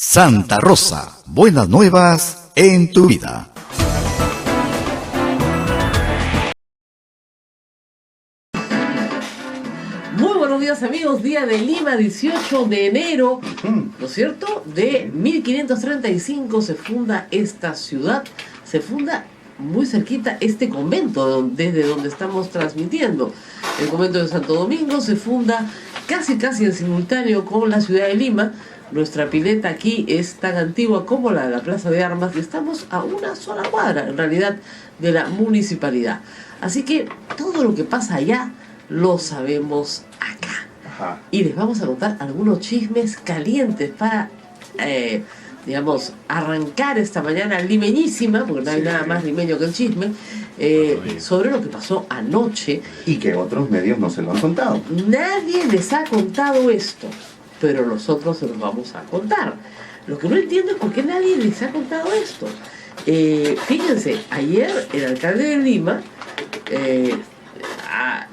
Santa Rosa, buenas nuevas en tu vida. Muy buenos días, amigos, día de Lima, 18 de enero, ¿no es cierto? De 1535 se funda esta ciudad, se funda muy cerquita este convento desde donde estamos transmitiendo. El convento de Santo Domingo se funda casi en simultáneo con la ciudad de Lima. Nuestra pileta aquí es tan antigua como la de la Plaza de Armas y estamos a una sola cuadra, en realidad, de la municipalidad. Así que todo lo que pasa allá lo sabemos acá. Ajá. Y les vamos a contar algunos chismes calientes para, digamos, arrancar esta mañana limeñísima, porque no hay nada más limeño que el chisme, sobre lo que pasó anoche. Y que otros medios no se lo han contado. Nadie les ha contado esto, pero nosotros se los vamos a contar. Lo que no entiendo es por qué nadie les ha contado esto. Fíjense, ayer el alcalde de Lima ha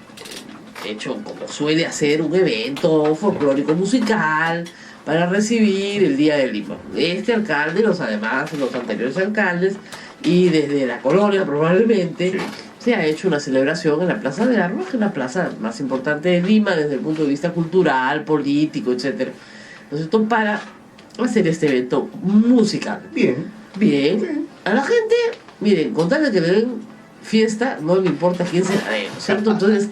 hecho, como suele hacer, un evento folclórico musical para recibir el Día de Lima. Este alcalde, los anteriores alcaldes, y desde la colonia probablemente, sí, se ha hecho una celebración en la Plaza de Armas, que es la plaza más importante de Lima desde el punto de vista cultural, político, etc. Entonces, para hacer este evento musical. Bien. A la gente, miren, con tal de que le den fiesta, no le importa quién se la dé, ¿no es cierto? Entonces,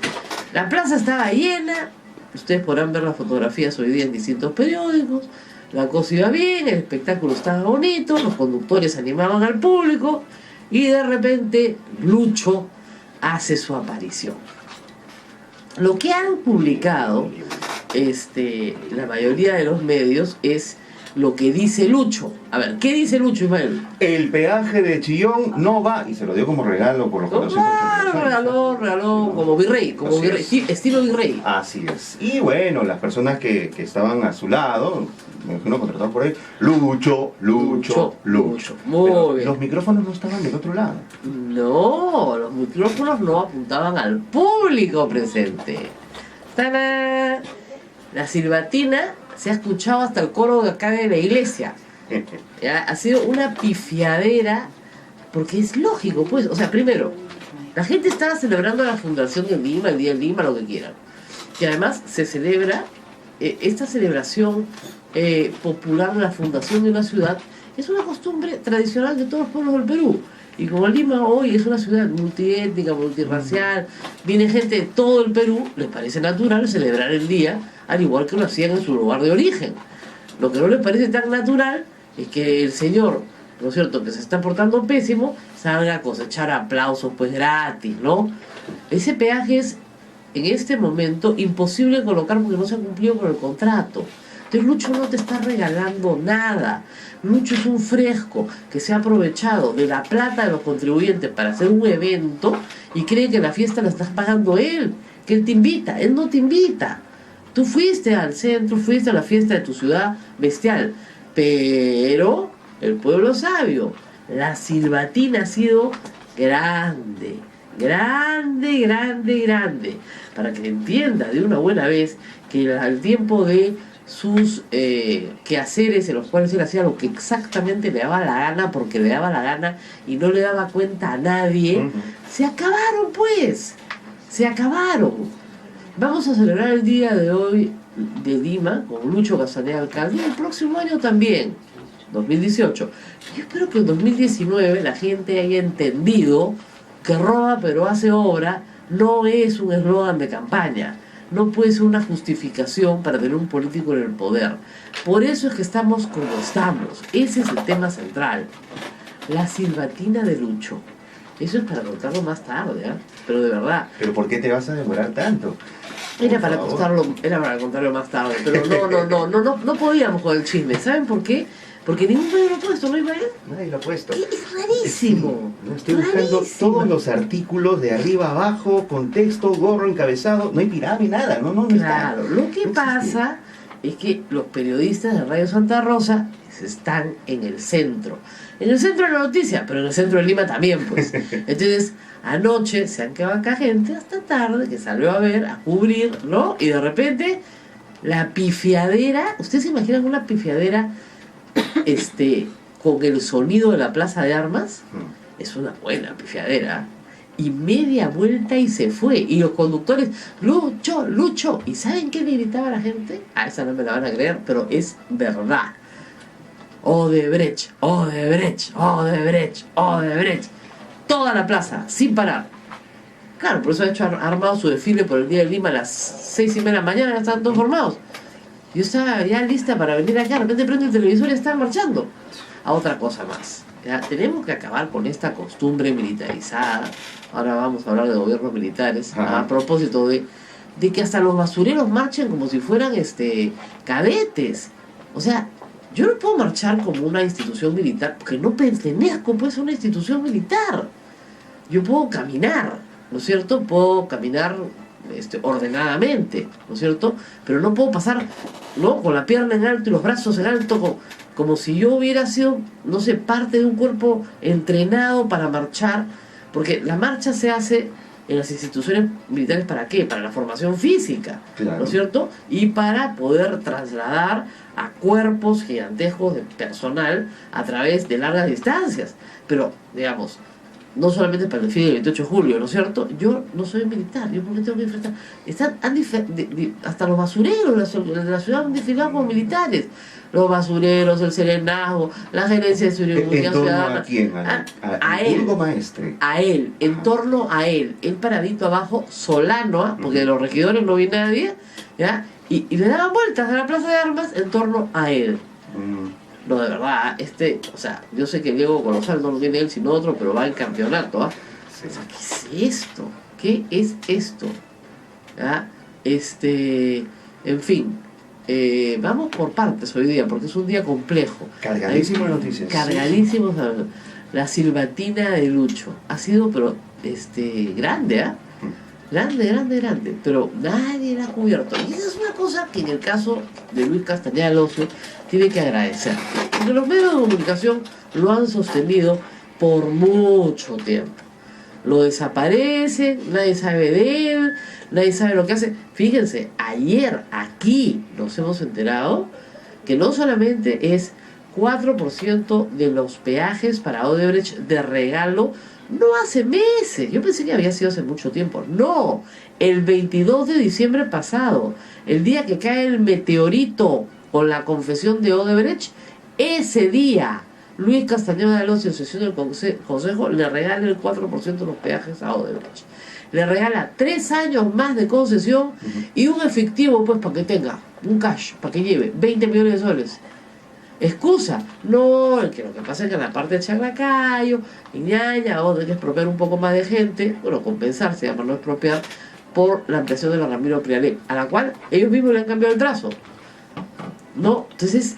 la plaza estaba llena, ustedes podrán ver las fotografías hoy día en distintos periódicos, la cosa iba bien, el espectáculo estaba bonito, los conductores animaban al público y de repente Lucho hace su aparición. Lo que han publicado la mayoría de los medios es lo que dice Lucho. A ver, ¿qué dice Lucho, Ismael? El peaje de Chillón no va, y se lo dio como regalo por los 480 regaló como virrey, estilo virrey. Así es. Y bueno, las personas que estaban a su lado, me imagino contratados por él, Lucho. Muy bien. Los micrófonos no estaban del otro lado. No, los micrófonos no apuntaban al público presente. ¡Tadá! La silbatina se ha escuchado hasta el coro de acá de la iglesia. ¿Ya? Ha sido una pifiadera, porque es lógico, pues. O sea, primero, la gente estaba celebrando la fundación de Lima, el Día de Lima, lo que quieran. Y además se celebra, esta celebración popular de la fundación de una ciudad, es una costumbre tradicional de todos los pueblos del Perú. Y como Lima hoy es una ciudad multiétnica, multirracial, viene gente de todo el Perú, les parece natural celebrar el día, al igual que lo hacían en su lugar de origen. Lo que no les parece tan natural es que el señor, ¿no es cierto?, que se está portando pésimo, salga a cosechar aplausos pues gratis, ¿no? Ese peaje es, en este momento, imposible de colocar porque no se ha cumplido con el contrato. Entonces Lucho no te está regalando nada. Lucho es un fresco que se ha aprovechado de la plata de los contribuyentes para hacer un evento y cree que la fiesta la estás pagando él, que él te invita. Él no te invita. Tú fuiste al centro, fuiste a la fiesta de tu ciudad bestial, pero el pueblo sabio, la silbatina ha sido grande, para que entienda de una buena vez que al tiempo de sus quehaceres en los cuales él hacía lo que exactamente le daba la gana, porque le daba la gana y no le daba cuenta a nadie, se acabaron. Vamos a celebrar el día de hoy de Lima con Lucho Casanea alcalde, y el próximo año también, 2018. Yo espero que en 2019 la gente haya entendido que roba pero hace obra no es un eslogan de campaña. No puede ser una justificación para tener un político en el poder. Por eso es que estamos como estamos. Ese es el tema central. La silbatina de Lucho. Eso es para contarlo más tarde, ¿eh? Pero de verdad. ¿Pero por qué te vas a demorar tanto? Era para contarlo más tarde. Pero no podíamos con el chisme. ¿Saben por qué? Porque ningún medio lo ha puesto, ¿no, Ismael? Nadie lo ha puesto. Es rarísimo. Estoy buscando todos los artículos de arriba abajo, contexto, gorro, encabezado. No hay pirámide, nada. No claro, está. lo que pasa es que los periodistas de Radio Santa Rosa están en el centro. En el centro de la noticia, pero en el centro de Lima también, pues. Entonces, anoche se han quedado acá gente hasta tarde que salió a ver, a cubrir, ¿no? Y de repente, la pifiadera. ¿Ustedes se imaginan una pifiadera con el sonido de la Plaza de Armas, Mm. es una buena pifiadera. Y media vuelta y se fue. Y los conductores, Lucho, Lucho. ¿Y saben qué le gritaba a la gente? A esa no me la van a creer, pero es verdad. Odebrecht, Odebrecht, Odebrecht, Odebrecht. Toda la plaza, sin parar. Claro, por eso ha hecho armado su desfile por el Día de Lima a las 6:30 de la mañana, ya estaban todos formados. Yo estaba ya lista para venir acá, de repente prendo el televisor y están marchando. A otra cosa más. ¿Ya? Tenemos que acabar con esta costumbre militarizada. Ahora vamos a hablar de gobiernos militares. Ajá. A propósito de que hasta los basureros marchen como si fueran cadetes. O sea, yo no puedo marchar como una institución militar porque no pertenezco pues a una institución militar. Yo puedo caminar, ¿no es cierto? Puedo caminar ordenadamente, ¿no es cierto? Pero no puedo pasar, ¿no?, con la pierna en alto y los brazos en alto, como si yo hubiera sido, no sé, parte de un cuerpo entrenado para marchar, porque la marcha se hace en las instituciones militares. ¿Para qué? Para la formación física, Claro. ¿no es cierto? Y para poder trasladar a cuerpos gigantescos de personal a través de largas distancias. Pero, digamos, no solamente para el desfile del 28 de julio, ¿no es cierto? Yo no soy militar, yo porque tengo que enfrentar. Hasta los basureros de la ciudad han desfilado como militares. Los basureros, el serenazgo, la gerencia de seguridad ¿En torno ciudadana. a quién? A él. Burgomaestre. A él, en torno a él, él paradito abajo, Solano, ¿ah? Porque de los regidores no vi nadie, ¿ya? Y le daban vueltas a la Plaza de Armas en torno a él. Mm. No, de verdad, o sea, yo sé que Diego Colosal no lo tiene él sino otro, pero va en campeonato, ¿ah? Sí. O sea, ¿qué es esto? ¿Qué es esto? ¿Ya? En fin, vamos por partes hoy día, porque es un día complejo. Cargadísimo de noticias. Cargadísimo. La silbatina de Lucho. Ha sido, pero, grande, ¿ah? Grande, grande, grande. Pero nadie la ha cubierto. Y esa es una cosa que en el caso de Luis Castañeda Alonso tiene que agradecer. Porque los medios de comunicación lo han sostenido por mucho tiempo. Lo desaparecen, nadie sabe de él, nadie sabe lo que hace. Fíjense, ayer aquí nos hemos enterado que no solamente es 4% de los peajes para Odebrecht de regalo, no hace meses. Yo pensé que había sido hace mucho tiempo. No, el 22 de diciembre pasado, el día que cae el meteorito con la confesión de Odebrecht, ese día Luis Castañeda Alonso, en sesión del Consejo, le regala el 4% de los peajes a Odebrecht. Le regala 3 años más de concesión y un efectivo, pues, para que tenga un cash, para que lleve 20 millones de soles. Excusa, no, que lo que pasa es que en la parte de Chaclacayo, Iñaña, donde hay que expropiar un poco más de gente, bueno, compensar, se llama no expropiar, por la ampliación de la Ramiro Prialé, a la cual ellos mismos le han cambiado el trazo. No, entonces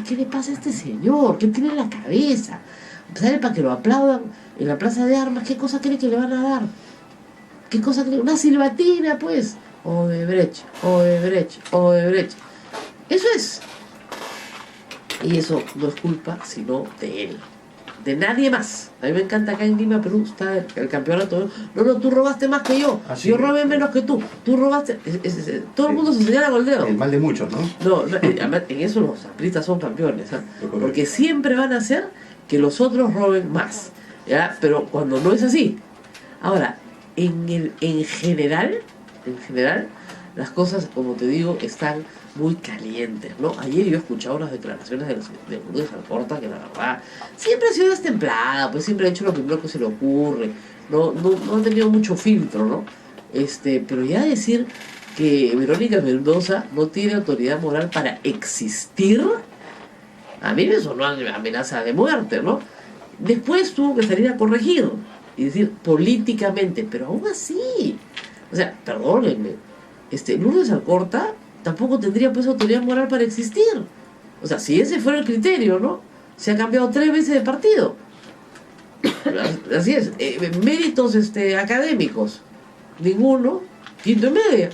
¿qué le pasa a este señor? ¿Qué tiene en la cabeza? ¿Sabe? Para que lo aplaudan en la Plaza de Armas, ¿qué cosa cree que le van a dar? ¿Qué cosa cree? Una silbatina, pues. Odebrecht, Odebrecht, Odebrecht. Eso es. Y eso no es culpa sino de él, de nadie más. A mí me encanta acá en Lima, Perú, está el campeonato. No, tú robaste más que yo. Así Yo es. robé menos que tú. Tú robaste. Todo el mundo se señala con el dedo. El mal de muchos, ¿no? No, además, en eso los apristas son campeones, ¿ah? Porque siempre van a hacer que los otros roben más, ¿ya? Pero cuando no es así. Ahora, en general, las cosas, como te digo, están muy calientes, ¿no? Ayer yo escuchaba unas declaraciones de Lourdes Alcorta que la verdad siempre ha sido destemplada, pues siempre ha hecho lo primero que se le ocurre, no ha tenido mucho filtro, ¿no? Pero ya decir que Verónica Mendoza no tiene autoridad moral para existir, a mí me sonó amenaza de muerte, ¿no? Después tuvo que salir a corregir y decir políticamente, pero aún así, o sea, perdónenme, Lourdes Alcorta tampoco tendría pues autoridad moral para existir. O sea, si ese fuera el criterio, ¿no? Se ha cambiado 3 veces de partido. Así es. Méritos académicos, ninguno. Quinto y media.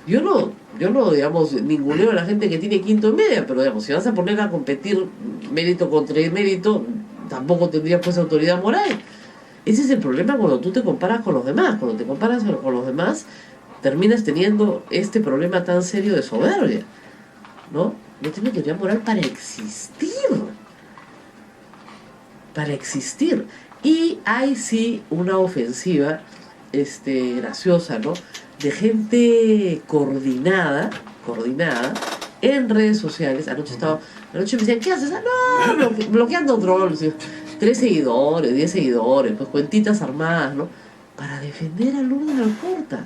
Yo no, digamos, ninguneo a la gente que tiene quinto y media, pero digamos, si vas a poner a competir mérito contra mérito, tampoco tendrías pues autoridad moral. Ese es el problema cuando tú te comparas con los demás. Cuando te comparas con los demás, terminas teniendo este problema tan serio de soberbia, ¿no? no tiene autoridad moral para existir. Para existir. Y hay sí una ofensiva graciosa, ¿no? De gente coordinada en redes sociales. Anoche me decían, ¿qué haces? Ah, no, bloqueando trolls. 3 seguidores, 10 seguidores, pues cuentitas armadas, ¿no? Para defender a Lourdes Alcorta.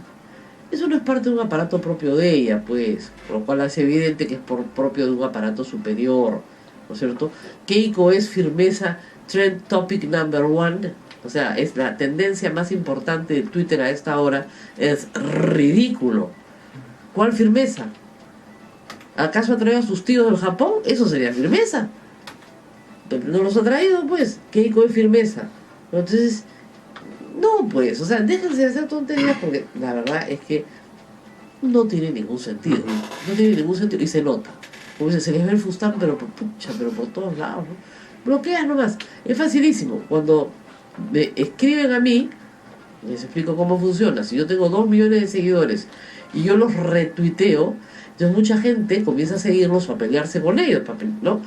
Eso no es parte de un aparato propio de ella, pues, por lo cual es evidente que es propio de un aparato superior, ¿no es cierto? Keiko es firmeza, trend topic number 1, o sea, es la tendencia más importante de Twitter a esta hora, es ridículo. ¿Cuál firmeza? ¿Acaso ha traído a sus tíos del Japón? Eso sería firmeza. Pero no los ha traído, pues. Keiko es firmeza. Entonces, no, pues, o sea, déjense de hacer tonterías porque la verdad es que no tiene ningún sentido. No tiene ningún sentido y se nota. Como dice, se les ve el fustán, pero por todos lados, ¿no? Bloqueas nomás. Es facilísimo. Cuando me escriben a mí, les explico cómo funciona. Si yo tengo 2 millones de seguidores y yo los retuiteo, entonces mucha gente comienza a seguirlos o a pelearse con ellos, ¿no?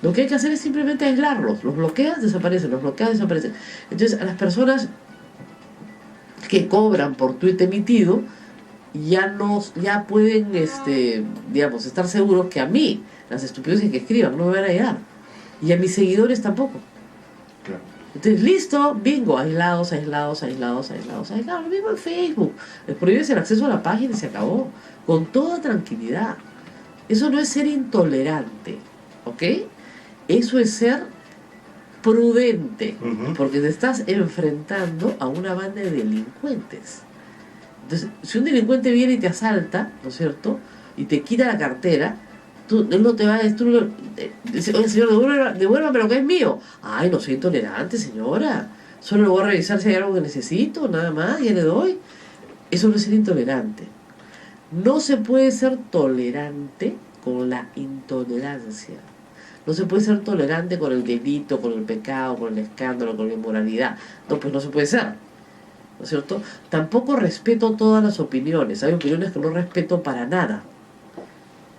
Lo que hay que hacer es simplemente aislarlos. Los bloqueas, desaparecen. Los bloqueas, desaparecen. Entonces, a las personas que cobran por tweet emitido ya pueden digamos, estar seguros que a mí las estupideces que escriban no me van a llegar y a mis seguidores tampoco. Claro. Entonces, listo, bingo, aislados. Lo mismo en Facebook, les prohíbes el acceso a la página y se acabó, con toda tranquilidad. Eso no es ser intolerante, ¿ok? Eso es ser prudente, porque te estás enfrentando a una banda de delincuentes. Entonces, si un delincuente viene y te asalta, ¿no es cierto?, y te quita la cartera, él no te va a destruir. Dice, oye, señor, devuélvame lo que es mío. Ay, no soy intolerante, señora. Solo le voy a revisar si hay algo que necesito, nada más, ya le doy. Eso no es ser intolerante. No se puede ser tolerante con la intolerancia. No se puede ser tolerante con el delito, con el pecado, con el escándalo, con la inmoralidad. No, pues no se puede ser. ¿No es cierto? Tampoco respeto todas las opiniones. Hay opiniones que no respeto para nada.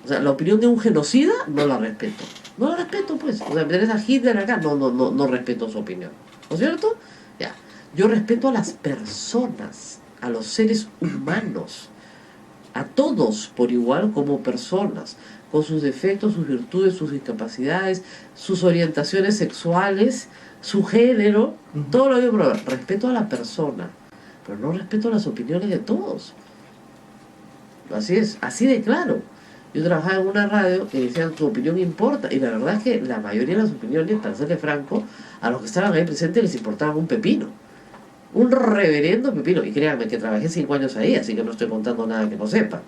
O sea, la opinión de un genocida no la respeto. No la respeto, pues. O sea, me tenés a Hitler acá, no respeto su opinión. ¿No es cierto? Ya. Yo respeto a las personas, a los seres humanos, a todos por igual como personas, con sus defectos, sus virtudes, sus discapacidades, sus orientaciones sexuales, su género, todo lo mismo. Respeto a la persona, pero no respeto las opiniones de todos. Así es, así de claro. Yo trabajaba en una radio que decían tu opinión importa, y la verdad es que la mayoría de las opiniones, para serle franco, a los que estaban ahí presentes les importaba un pepino. Un reverendo pepino. Y créanme que trabajé 5 años ahí, así que no estoy contando nada que no sepa.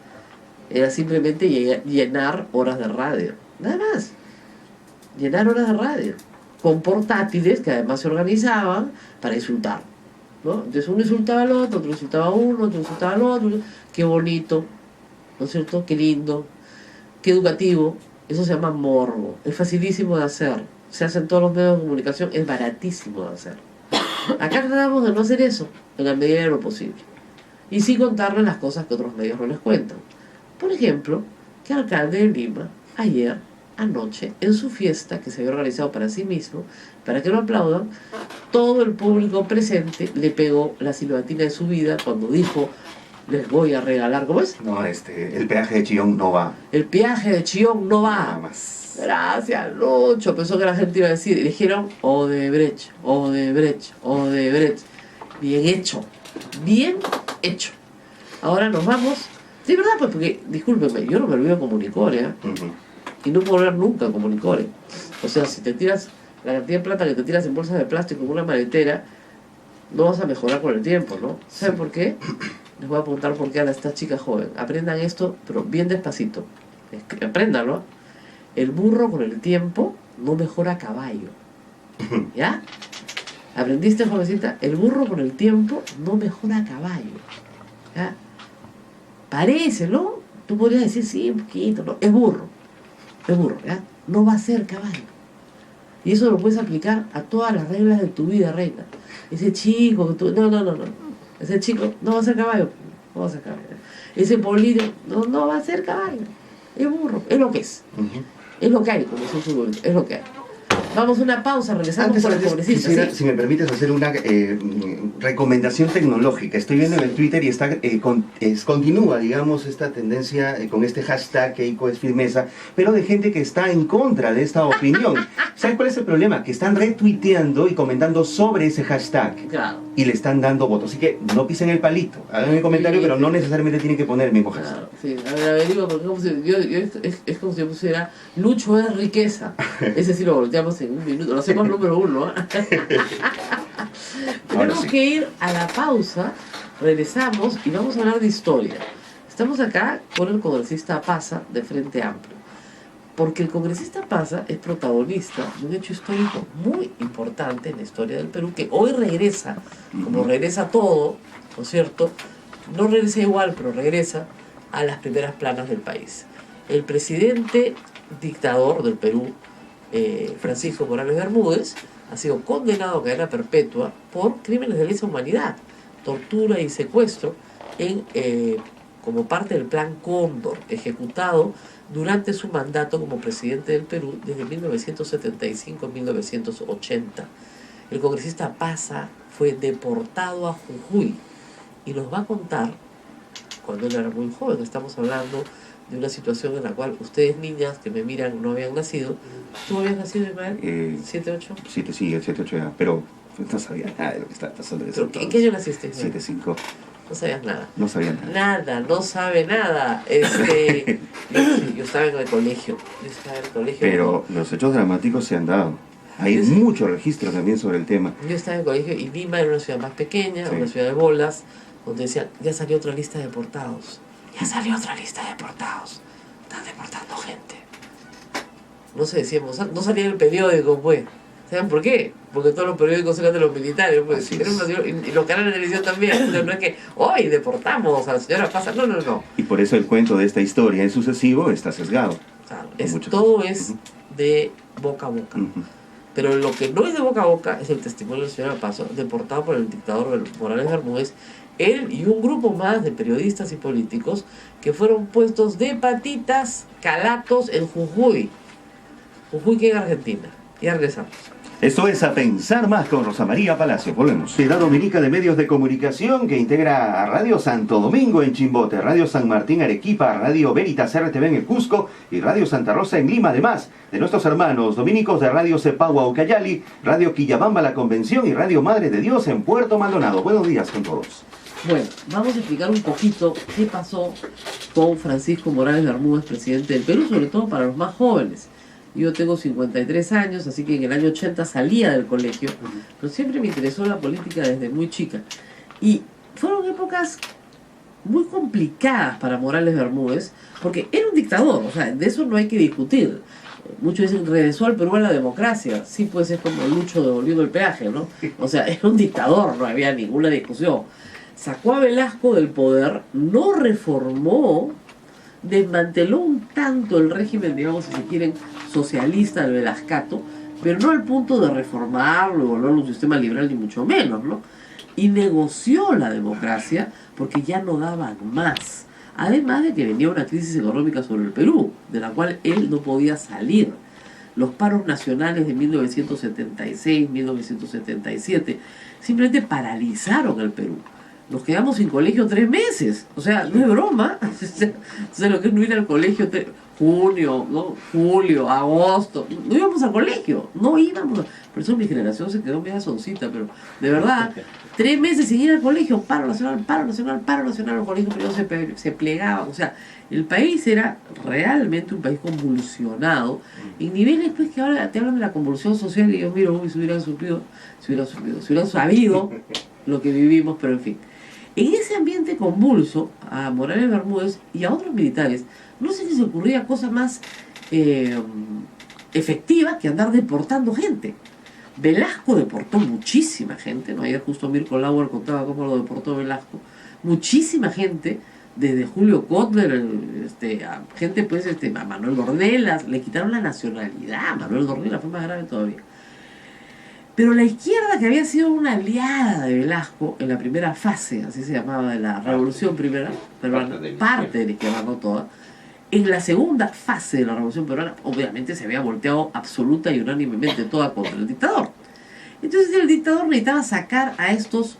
Era simplemente llenar horas de radio. Nada más. Llenar horas de radio. Con portátiles que además se organizaban para insultar, ¿no? Entonces uno insultaba al otro insultaba a uno, otro insultaba al otro. Qué bonito, ¿no es cierto? Qué lindo, qué educativo. Eso se llama morbo. Es facilísimo de hacer. Se hace en todos los medios de comunicación. Es baratísimo de hacer. Acá tratamos de no hacer eso en la medida de lo posible. Y sí contarles las cosas que otros medios no les cuentan. Por ejemplo, que el alcalde de Lima, anoche, en su fiesta que se había organizado para sí mismo, para que lo aplaudan, todo el público presente le pegó la silbatina de su vida cuando dijo, les voy a regalar, ¿cómo es? No, el peaje de Chillón no va. El peaje de Chillón no va. Nada más. Gracias, Lucho. Pensó que la gente iba a decir, y dijeron, Odebrecht. Bien hecho. Bien hecho. Ahora nos vamos. Sí, ¿verdad? Pues porque, discúlpeme, yo no me olvido de Comunicore, ¿eh? Y no puedo volver nunca a Comunicore. O sea, si te tiras la cantidad de plata que te tiras en bolsas de plástico en una maletera, no vas a mejorar con el tiempo, ¿no? ¿Saben por qué? Les voy a apuntar por qué a esta chica joven. Aprendan esto, pero bien despacito. Apréndanlo. El burro con el tiempo no mejora a caballo. ¿Ya? ¿Aprendiste, jovencita? El burro con el tiempo no mejora a caballo. ¿Ya? Parece, ¿no? Tú podrías decir, sí, un poquito, ¿no? Es burro, ¿ya? No va a ser caballo. Y eso lo puedes aplicar a todas las reglas de tu vida, reina. Ese chico que tú... No. Ese chico no va a ser caballo. No va a ser caballo. Ese político no va a ser caballo. es burro, es lo que es. Ujú. Es lo que hay, como dice un futbolista, es lo que hay. Vamos a una pausa, regresamos con los congresistas. quisiera, ¿sí? si me permites, hacer una recomendación tecnológica. Estoy viendo en el Twitter y está continúa, digamos, esta tendencia con este hashtag Keiko es firmeza, pero de gente que está en contra de esta opinión. ¿Saben cuál es el problema? Que están retuiteando y comentando sobre ese hashtag Claro. y le están dando votos. Así que no pisen el palito. Hagan el comentario, Sí. pero no necesariamente tienen que poner el mismo hashtag. Claro, sí. A ver, averigua, porque es como si yo pusiera Lucho es riqueza. Ese sí lo volteamos en un minuto, lo hacemos número uno. ¿eh? Tenemos sí. que ir a la pausa, regresamos y vamos a hablar de historia. Estamos acá con el congresista Paza de Frente Amplio, porque el congresista Paza es protagonista de un hecho histórico muy importante en la historia del Perú, que hoy regresa, como regresa todo, ¿no es cierto? No regresa igual, pero regresa a las primeras planas del país. El presidente dictador del Perú, Francisco Morales Bermúdez, ha sido condenado a cadena perpetua por crímenes de lesa humanidad, tortura y secuestro como parte del Plan Cóndor, ejecutado durante su mandato como presidente del Perú desde 1975 a 1980. El congresista Paza fue deportado a Jujuy y nos va a contar, cuando él era muy joven, estamos hablando de una situación en la cual ustedes, niñas que me miran, no habían nacido. ¿Tú habías nacido, Ismael? ¿7, 8? 7, sí, el 7, 8 ya, pero no sabía nada de lo que estaba pasando. ¿En qué año naciste, Ismael? 7, 5. No sabías nada. No sabía nada. Nada, no sabe nada. Yo estaba en el colegio. Pero los hechos dramáticos se han dado. Hay mucho registro también sobre el tema. Yo estaba en el colegio y Lima era una ciudad más pequeña, Sí. una ciudad de bolas, donde decían, ya salió otra lista de deportados. Ya salió otra lista de deportados. Están deportando gente. No se decíamos, no salía en el periódico, pues. ¿Saben por qué? Porque todos los periódicos eran de los militares, pues. Así Era es. y los canales de televisión también. Entonces, no es que, hoy deportamos a la señora Paza. No, no, no. Y por eso el cuento de esta historia en sucesivo está sesgado. Claro, Con muchas todo cosas. es Ujú. de boca a boca. Ujú. Pero lo que no es de boca a boca es el testimonio del señor Pazo, deportado por el dictador Morales Bermúdez, él y un grupo más de periodistas y políticos que fueron puestos de patitas calatos en Jujuy. Jujuy, que en Argentina. Ya regresamos. Esto es A Pensar Más con Rosa María Palacio. Volvemos. Ciudad Dominica de Medios de Comunicación que integra a Radio Santo Domingo en Chimbote, Radio San Martín Arequipa, Radio Veritas RTV en el Cusco y Radio Santa Rosa en Lima, además de nuestros hermanos dominicos de Radio Cepagua Ucayali, Radio Quillabamba La Convención y Radio Madre de Dios en Puerto Maldonado. Buenos días con todos. Bueno, vamos a explicar un poquito qué pasó con Francisco Morales Bermúdez, presidente del Perú, sobre todo para los más jóvenes. Yo tengo 53 años, así que en el año 80 salía del colegio, pero siempre me interesó la política desde muy chica. Y fueron épocas muy complicadas para Morales Bermúdez, porque era un dictador, o sea, de eso no hay que discutir. Muchos dicen, regresó al Perú a la democracia. Sí, pues es como Lucho devolviendo el peaje, ¿no? O sea, era un dictador, no había ninguna discusión. Sacó a Velasco del poder, no reformó, desmanteló un tanto el régimen, digamos, si se quieren, socialista del Velascato, pero no al punto de reformarlo, volverlo a un sistema liberal, ni mucho menos, ¿no? Y negoció la democracia porque ya no daban más. Además de que venía una crisis económica sobre el Perú, de la cual él no podía salir. Los paros nacionales de 1976, 1977, simplemente paralizaron el Perú. Nos quedamos sin colegio 3 meses. O sea, no es broma. O sea, lo que es no ir al colegio junio, ¿no? Julio, agosto. No íbamos al colegio. No íbamos. Por eso mi generación se quedó media soncita, pero de verdad, 3 meses sin ir al colegio. Paro nacional, paro nacional, paro nacional. Los colegios privados se plegaban. O sea, el país era realmente un país convulsionado. En niveles, pues, que ahora te hablan de la convulsión social y yo miro, uy, si hubieran sabido lo que vivimos, pero en fin. En ese ambiente convulso, a Morales Bermúdez y a otros militares, no sé si se ocurría cosa más efectiva que andar deportando gente. Velasco deportó muchísima gente, ¿no? Ayer justo Mirko Lauer contaba cómo lo deportó Velasco. Muchísima gente, desde Julio Kotler, a gente, pues, a Manuel Dornelas, le quitaron la nacionalidad. Manuel Dornelas fue más grave todavía. Pero la izquierda, que había sido una aliada de Velasco en la primera fase, así se llamaba, de la revolución primera, pero parte de la izquierda, no toda, En la segunda fase de la Revolución Peruana, obviamente se había volteado absoluta y unánimemente toda contra el dictador. Entonces el dictador necesitaba sacar a estos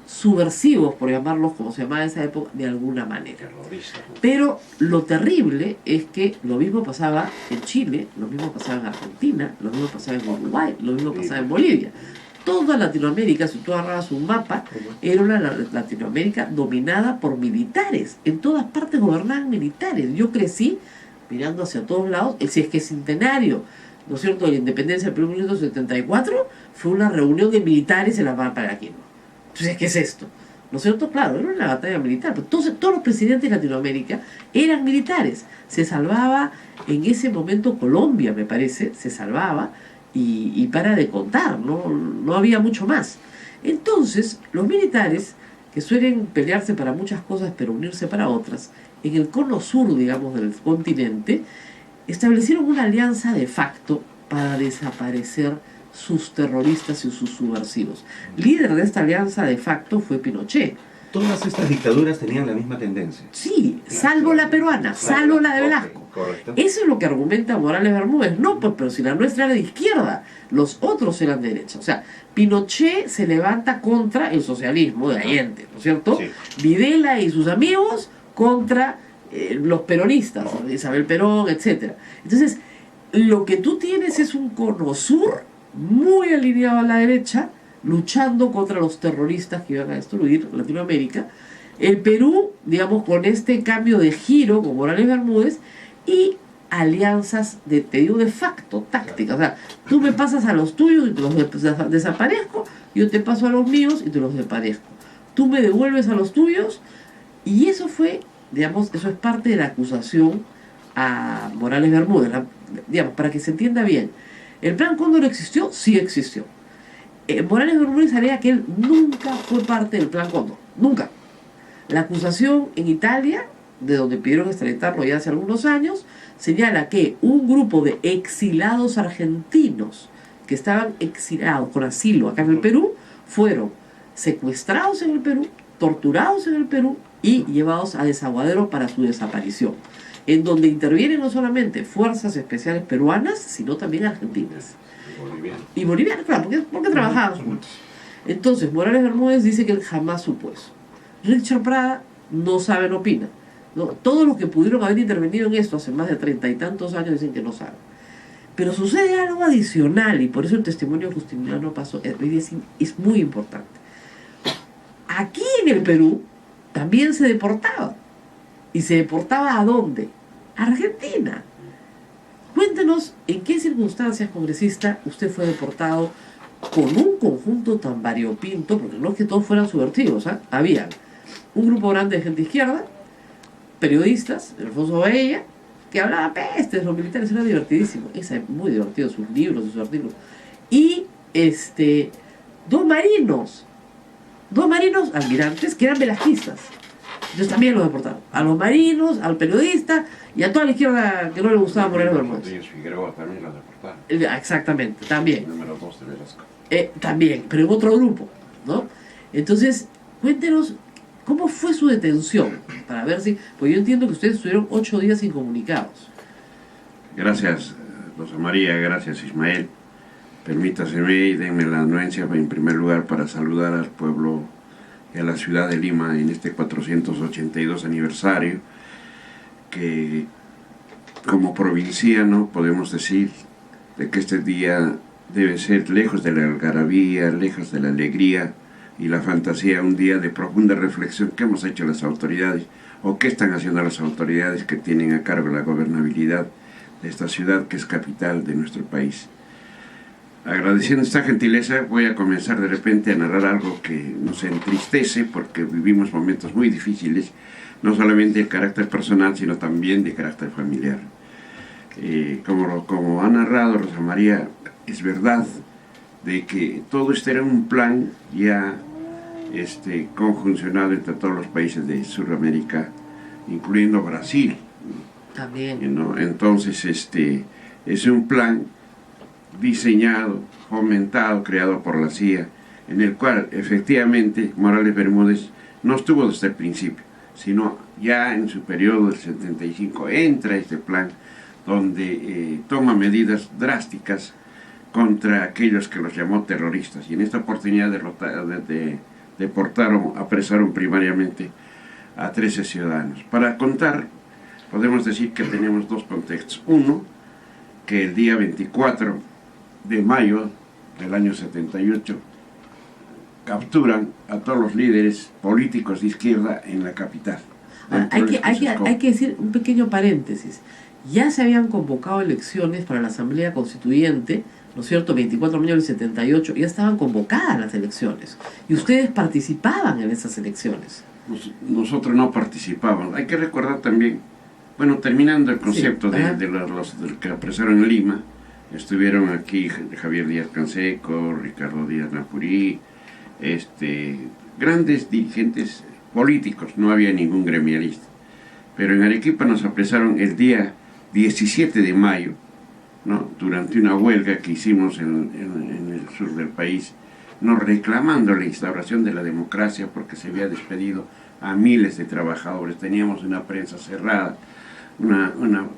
subversivos, por llamarlos como se llamaba en esa época, de alguna manera. Pero lo terrible es que lo mismo pasaba en Chile, lo mismo pasaba en Argentina, lo mismo pasaba en Uruguay, lo mismo pasaba en Bolivia. Toda Latinoamérica, si tú agarrabas un mapa, era una Latinoamérica dominada por militares. En todas partes gobernaban militares. Yo crecí mirando hacia todos lados. Si es que es centenario, ¿no es cierto?, de la independencia del Perú en 1974, fue una reunión de militares en la Pampa de Aquino. Entonces, ¿qué es esto? ¿No es cierto? Claro, era una batalla militar. Pero todos los presidentes de Latinoamérica eran militares. Se salvaba en ese momento Colombia, me parece, se salvaba. Y para de contar, no había mucho más. Entonces, los militares, que suelen pelearse para muchas cosas pero unirse para otras, en el cono sur, digamos, del continente, establecieron una alianza de facto para desaparecer sus terroristas y sus subversivos. Líder de esta alianza de facto fue Pinochet. Todas estas dictaduras tenían la misma tendencia. Sí, salvo la peruana, salvo la de Velasco. Correcto. Eso es lo que argumenta Morales Bermúdez. No, pues, pero si la nuestra era de izquierda, los otros eran de derecha. O sea, Pinochet se levanta contra el socialismo de Allende, ¿no es cierto? Sí. Videla y sus amigos contra los peronistas, Isabel Perón, etc. Entonces, lo que tú tienes es un cono sur muy alineado a la derecha, luchando contra los terroristas que iban a destruir Latinoamérica. El Perú, digamos, con este cambio de giro con Morales Bermúdez y alianzas te digo, de facto, tácticas. O sea, tú me pasas a los tuyos y te los desaparezco, yo te paso a los míos y te los desaparezco. Tú me devuelves a los tuyos, y eso fue, digamos, eso es parte de la acusación a Morales Bermúdez. Digamos, para que se entienda bien, ¿el Plan Cóndor existió? Sí existió. Morales Bermúdez alega que él nunca fue parte del Plan Cóndor, nunca. La acusación en Italia, de donde pidieron extraditarlo ya hace algunos años, señala que un grupo de exilados argentinos que estaban exilados con asilo acá en el Perú, fueron secuestrados en el Perú, torturados en el Perú y llevados a Desaguadero para su desaparición, en donde intervienen no solamente fuerzas especiales peruanas, sino también argentinas. Y bolivianas, claro, porque trabajaban juntos. Entonces, Morales Bermúdez dice que él jamás supo eso. Richard Prada no sabe, no opina. ¿No? Todos los que pudieron haber intervenido en esto hace más de 30 y tantos años dicen que no saben. Pero sucede algo adicional, y por eso el testimonio justiniano pasó, es muy importante. Aquí en el Perú también se deportaba. ¿Y se deportaba a dónde? A Argentina. Cuéntenos en qué circunstancias, congresista, usted fue deportado con un conjunto tan variopinto, porque no es que todos fueran subversivos, ¿eh? Había un grupo grande de gente izquierda, periodistas, Alfonso Baella, que hablaba peste de los militares, era divertidísimo, es muy divertido, sus libros, sus artículos, y dos marinos almirantes que eran velasquistas. Entonces también los deportaron, a los marinos, al periodista y a toda la izquierda que no le gustaba Morales Bermúdez. Figueroa también los deportaron. Exactamente, también. Número 2 de Velasco. También, pero en otro grupo, ¿no? Entonces, cuéntenos cómo fue su detención, para ver si, pues yo entiendo que ustedes estuvieron 8 días incomunicados. Gracias, Rosa María, gracias, Ismael. Permítaseme y denme la anuencia en primer lugar para saludar al pueblo y a la ciudad de Lima en este 482 aniversario, que como provinciano podemos decir de que este día debe ser lejos de la algarabía, lejos de la alegría y la fantasía, un día de profunda reflexión. ¿Qué hemos hecho las autoridades o qué están haciendo las autoridades que tienen a cargo la gobernabilidad de esta ciudad que es capital de nuestro país? Agradeciendo esta gentileza, voy a comenzar de repente a narrar algo que nos entristece porque vivimos momentos muy difíciles, no solamente de carácter personal, sino también de carácter familiar. Como ha narrado Rosa María, es verdad de que todo esto era un plan ya conjuncionado entre todos los países de Sudamérica, incluyendo Brasil. También. ¿No? Entonces, es un plan diseñado, fomentado, creado por la CIA, en el cual efectivamente Morales Bermúdez no estuvo desde el principio, sino Ya en su periodo del 75 entra este plan donde toma medidas drásticas contra aquellos que los llamó terroristas. Y en esta oportunidad deportaron, apresaron primariamente a 13 ciudadanos. Para contar, podemos decir que tenemos dos contextos. Uno, que el día 24 de mayo del año 78 capturan a todos los líderes políticos de izquierda en la capital. Hay que decir un pequeño paréntesis. Ya se habían convocado elecciones para la Asamblea Constituyente, ¿no es cierto? 24 de mayo del 78, ya estaban convocadas las elecciones. Y ustedes participaban en esas elecciones. Nosotros no participábamos. Hay que recordar también, bueno, terminando el concepto sí, de los que apresaron en Lima, estuvieron aquí Javier Díaz Canseco, Ricardo Díaz Napurí, grandes dirigentes políticos, no había ningún gremialista. Pero en Arequipa nos apresaron el día 17 de mayo, ¿no? Durante una huelga que hicimos en el sur del país, no reclamando la instauración de la democracia porque se había despedido a miles de trabajadores. Teníamos una prensa cerrada,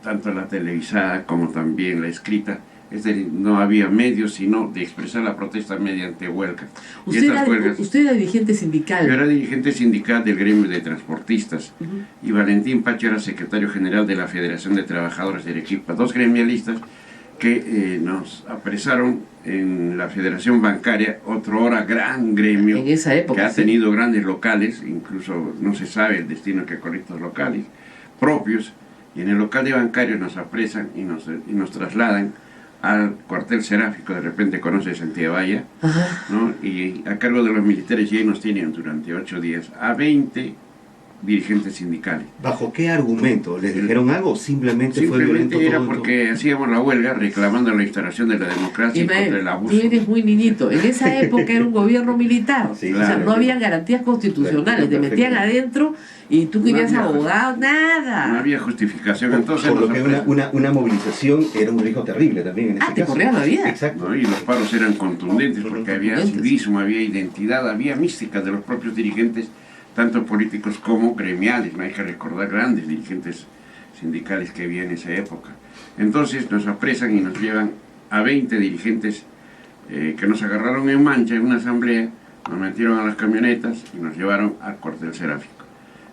tanto la televisada como también la escrita. Es decir, no había medios sino de expresar la protesta mediante huelgas. Usted era dirigente sindical. Yo era dirigente sindical del gremio de transportistas y Valentín Pacho era secretario general de la Federación de Trabajadores de Arequipa. Dos gremialistas que nos apresaron en la Federación Bancaria, otrora gran gremio en esa época, que ha tenido grandes locales, incluso no se sabe el destino que corren estos locales propios, y en el local de Bancario nos apresan y nos trasladan al cuartel seráfico. De repente conoce Santiago, ¿no? Y a cargo de los militares ya nos tienen durante 8 días a 20 dirigentes sindicales. ¿Bajo qué argumento? ¿Les dijeron algo o simplemente fue violento? Era porque hacíamos la huelga reclamando la instauración de la democracia y contra el abuso. Tú eres muy niñito. En esa época era un gobierno militar. Sí, o sea, claro, no había garantías constitucionales. Te metían adentro y tú querías abogado, nada. No había justificación. Entonces, por lo que una movilización era un riesgo terrible también en ese caso. Te corrías la vida. Exacto. ¿No? Y los paros eran contundentes porque había civismo, había identidad, había mística de los propios dirigentes, tanto políticos como gremiales. No hay que recordar grandes dirigentes sindicales que había en esa época. Entonces nos apresan y nos llevan a 20 dirigentes que nos agarraron en mancha en una asamblea, nos metieron a las camionetas y nos llevaron al cuartel seráfico.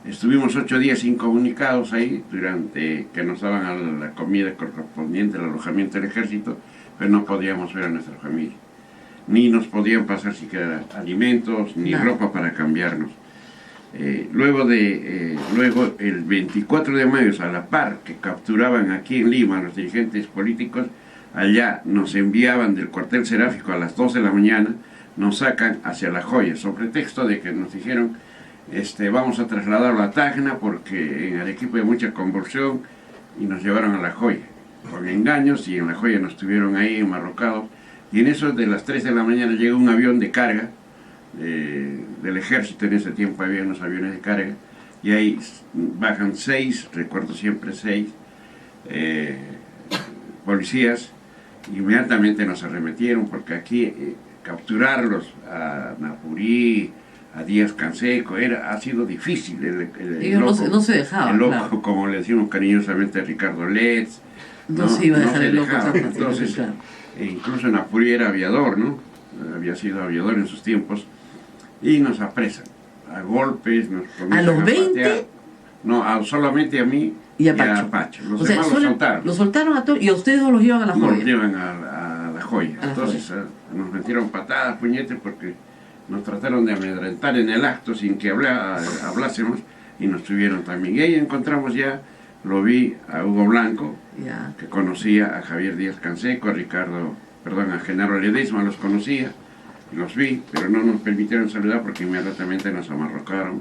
Estuvimos 8 días incomunicados ahí, durante que nos daban la comida correspondiente al alojamiento del ejército, pero no podíamos ver a nuestra familia. Ni nos podían pasar siquiera alimentos, ni ropa para cambiarnos. Luego el 24 de mayo, a la par que capturaban aquí en Lima a los dirigentes políticos, allá nos enviaban del cuartel seráfico a las 2 de la mañana, nos sacan hacia La Joya, sobre pretexto de que nos dijeron vamos a trasladarlo a Tacna porque en Arequipa hay mucha convulsión, y nos llevaron a La Joya con engaños, y en La Joya nos tuvieron ahí enmarrocados, y en eso de las 3 de la mañana llega un avión de carga del ejército. En ese tiempo había unos aviones de carga y ahí bajan 6, recuerdo siempre 6 policías. Inmediatamente nos arremetieron porque aquí capturarlos a Napurí, a Díaz Canseco, ha sido difícil. Ellos no se dejaban. El loco, claro, como le decimos cariñosamente a Ricardo Letts, no se iba a dejar el loco. Entonces, claro. Incluso Napurí era aviador, ¿no? Había sido aviador en sus tiempos, y nos apresan a golpes, nos comienzan ¿A los 20? patear. No, solamente a mí y a Pacho. Los demás los soltaron. Los soltaron a todos, y a ustedes no los llevan a La Joya. Nos llevan a La Joya. Entonces nos metieron patadas, puñetes, porque nos trataron de amedrentar en el acto sin que hablásemos, y nos tuvieron también. Y ahí encontramos lo vi a Hugo Blanco, que conocía a Javier Díaz Canseco, a Genaro Ledesma, los conocía, los vi, pero no nos permitieron saludar porque inmediatamente nos amarrocaron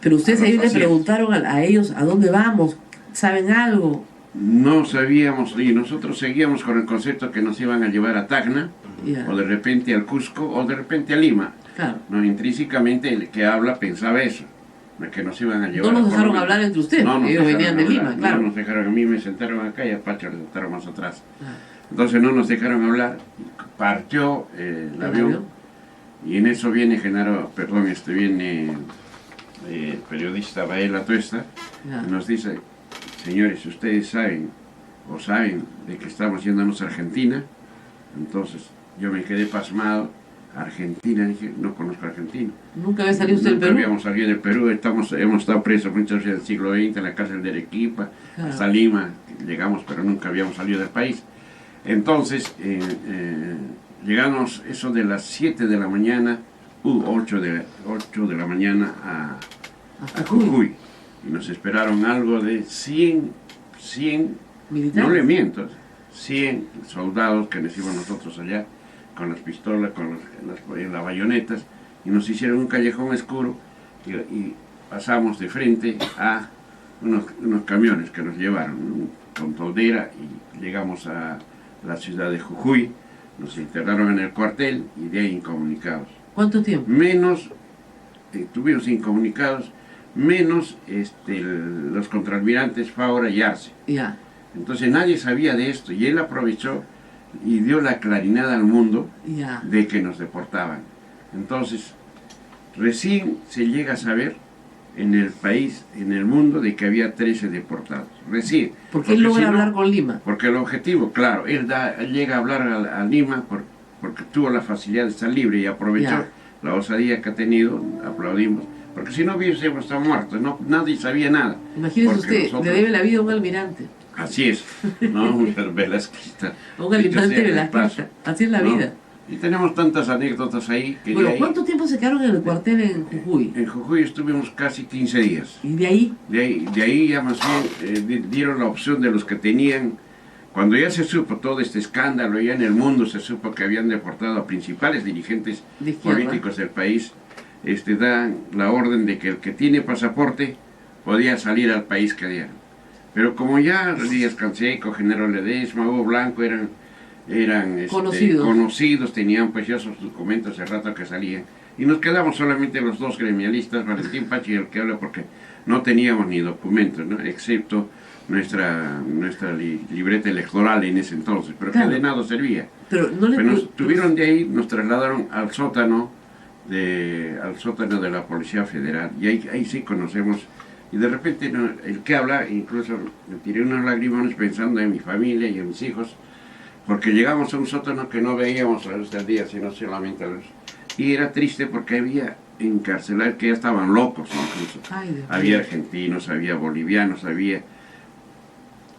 Pero ustedes ahí le preguntaron a ellos a dónde vamos, ¿saben algo? No sabíamos, y nosotros seguíamos con el concepto que nos iban a llevar a Tacna, o de repente al Cusco, o de repente a Lima. Claro. No, intrínsecamente el que habla pensaba eso, que nos iban a llevar. No nos dejaron hablar entre ustedes, ellos venían de Lima, claro. No nos dejaron, a mí me sentaron acá y a Pacho le sentaron más atrás. Entonces no nos dejaron hablar, partió el avión, y en eso viene viene el periodista Bael Atuesta, Ya. y nos dice, señores, si ustedes saben de que estamos yéndonos a Argentina, entonces yo me quedé pasmado. Argentina, dije, no conozco a Argentina. ¿Nunca había salido usted del Nunca Perú? habíamos salido del Perú, hemos estado presos muchas veces del siglo XX en la cárcel de Arequipa, Claro. hasta Lima, llegamos, pero nunca habíamos salido del país. Entonces, llegamos eso de las 7 de la mañana, 8 de la mañana a Jujuy. Y nos esperaron algo de 100 ¿Militares? no le miento, 100 soldados que nos iban nosotros allá, con las pistolas, con las bayonetas, y nos hicieron un callejón oscuro y pasamos de frente a unos camiones que nos llevaron, ¿no? Con toldera, y llegamos a la ciudad de Jujuy, nos internaron en el cuartel y de ahí incomunicados. ¿Cuánto tiempo? Menos, estuvimos incomunicados, menos los contraalmirantes Faura y Arce. Ya. Entonces nadie sabía de esto y él aprovechó y dio la clarinada al mundo Ya. de que nos deportaban. Entonces, recién se llega a saber en el país, en el mundo, de que había 13 deportados. Recién. Porque él logra si no- hablar con Lima. Porque el objetivo, claro, él llega a hablar a Lima porque tuvo la facilidad de estar libre y aprovechó Ya. la osadía que ha tenido, aplaudimos. Porque si no hubiésemos estado muertos, nadie sabía nada. Imagínese Porque usted, nosotros- le debe la vida a un almirante. Así es, ¿no? Un velasquista. A un almirante Dicho sea de velasquista. paso, Así es la ¿no? vida. Y tenemos tantas anécdotas ahí que Bueno, de ahí, ¿cuánto tiempo se quedaron en el cuartel en Jujuy? en Jujuy estuvimos casi 15 días. Y de ahí, De ahí ya más bien dieron la opción de los que tenían, cuando ya se supo todo este escándalo, ya en el mundo se supo que habían deportado a principales dirigentes De izquierda. políticos del país, dan la orden de que el que tiene pasaporte podía salir al país que dieran. Pero como ya Díaz Canseco, General Ledesma, Hugo Blanco eran conocidos, tenían pues ya sus documentos hace rato que salían, y nos quedamos solamente los dos gremialistas, Valentín Pachi y el que habla, porque no teníamos ni documentos, ¿no? Excepto nuestra libreta electoral en ese entonces, pero Claro. que de nada servía. pero no le Pues nos tuvieron de ahí, nos trasladaron al sótano de la Policía Federal, y ahí sí conocemos, y de repente el que habla, incluso me tiré unos lagrimones pensando en mi familia y en mis hijos, porque llegamos a un sótano que no veíamos a la luz del día, sino solamente a la luz. Y era triste porque había encarcelados que ya estaban locos incluso. Ay, Dios Había mío. argentinos, había bolivianos, había...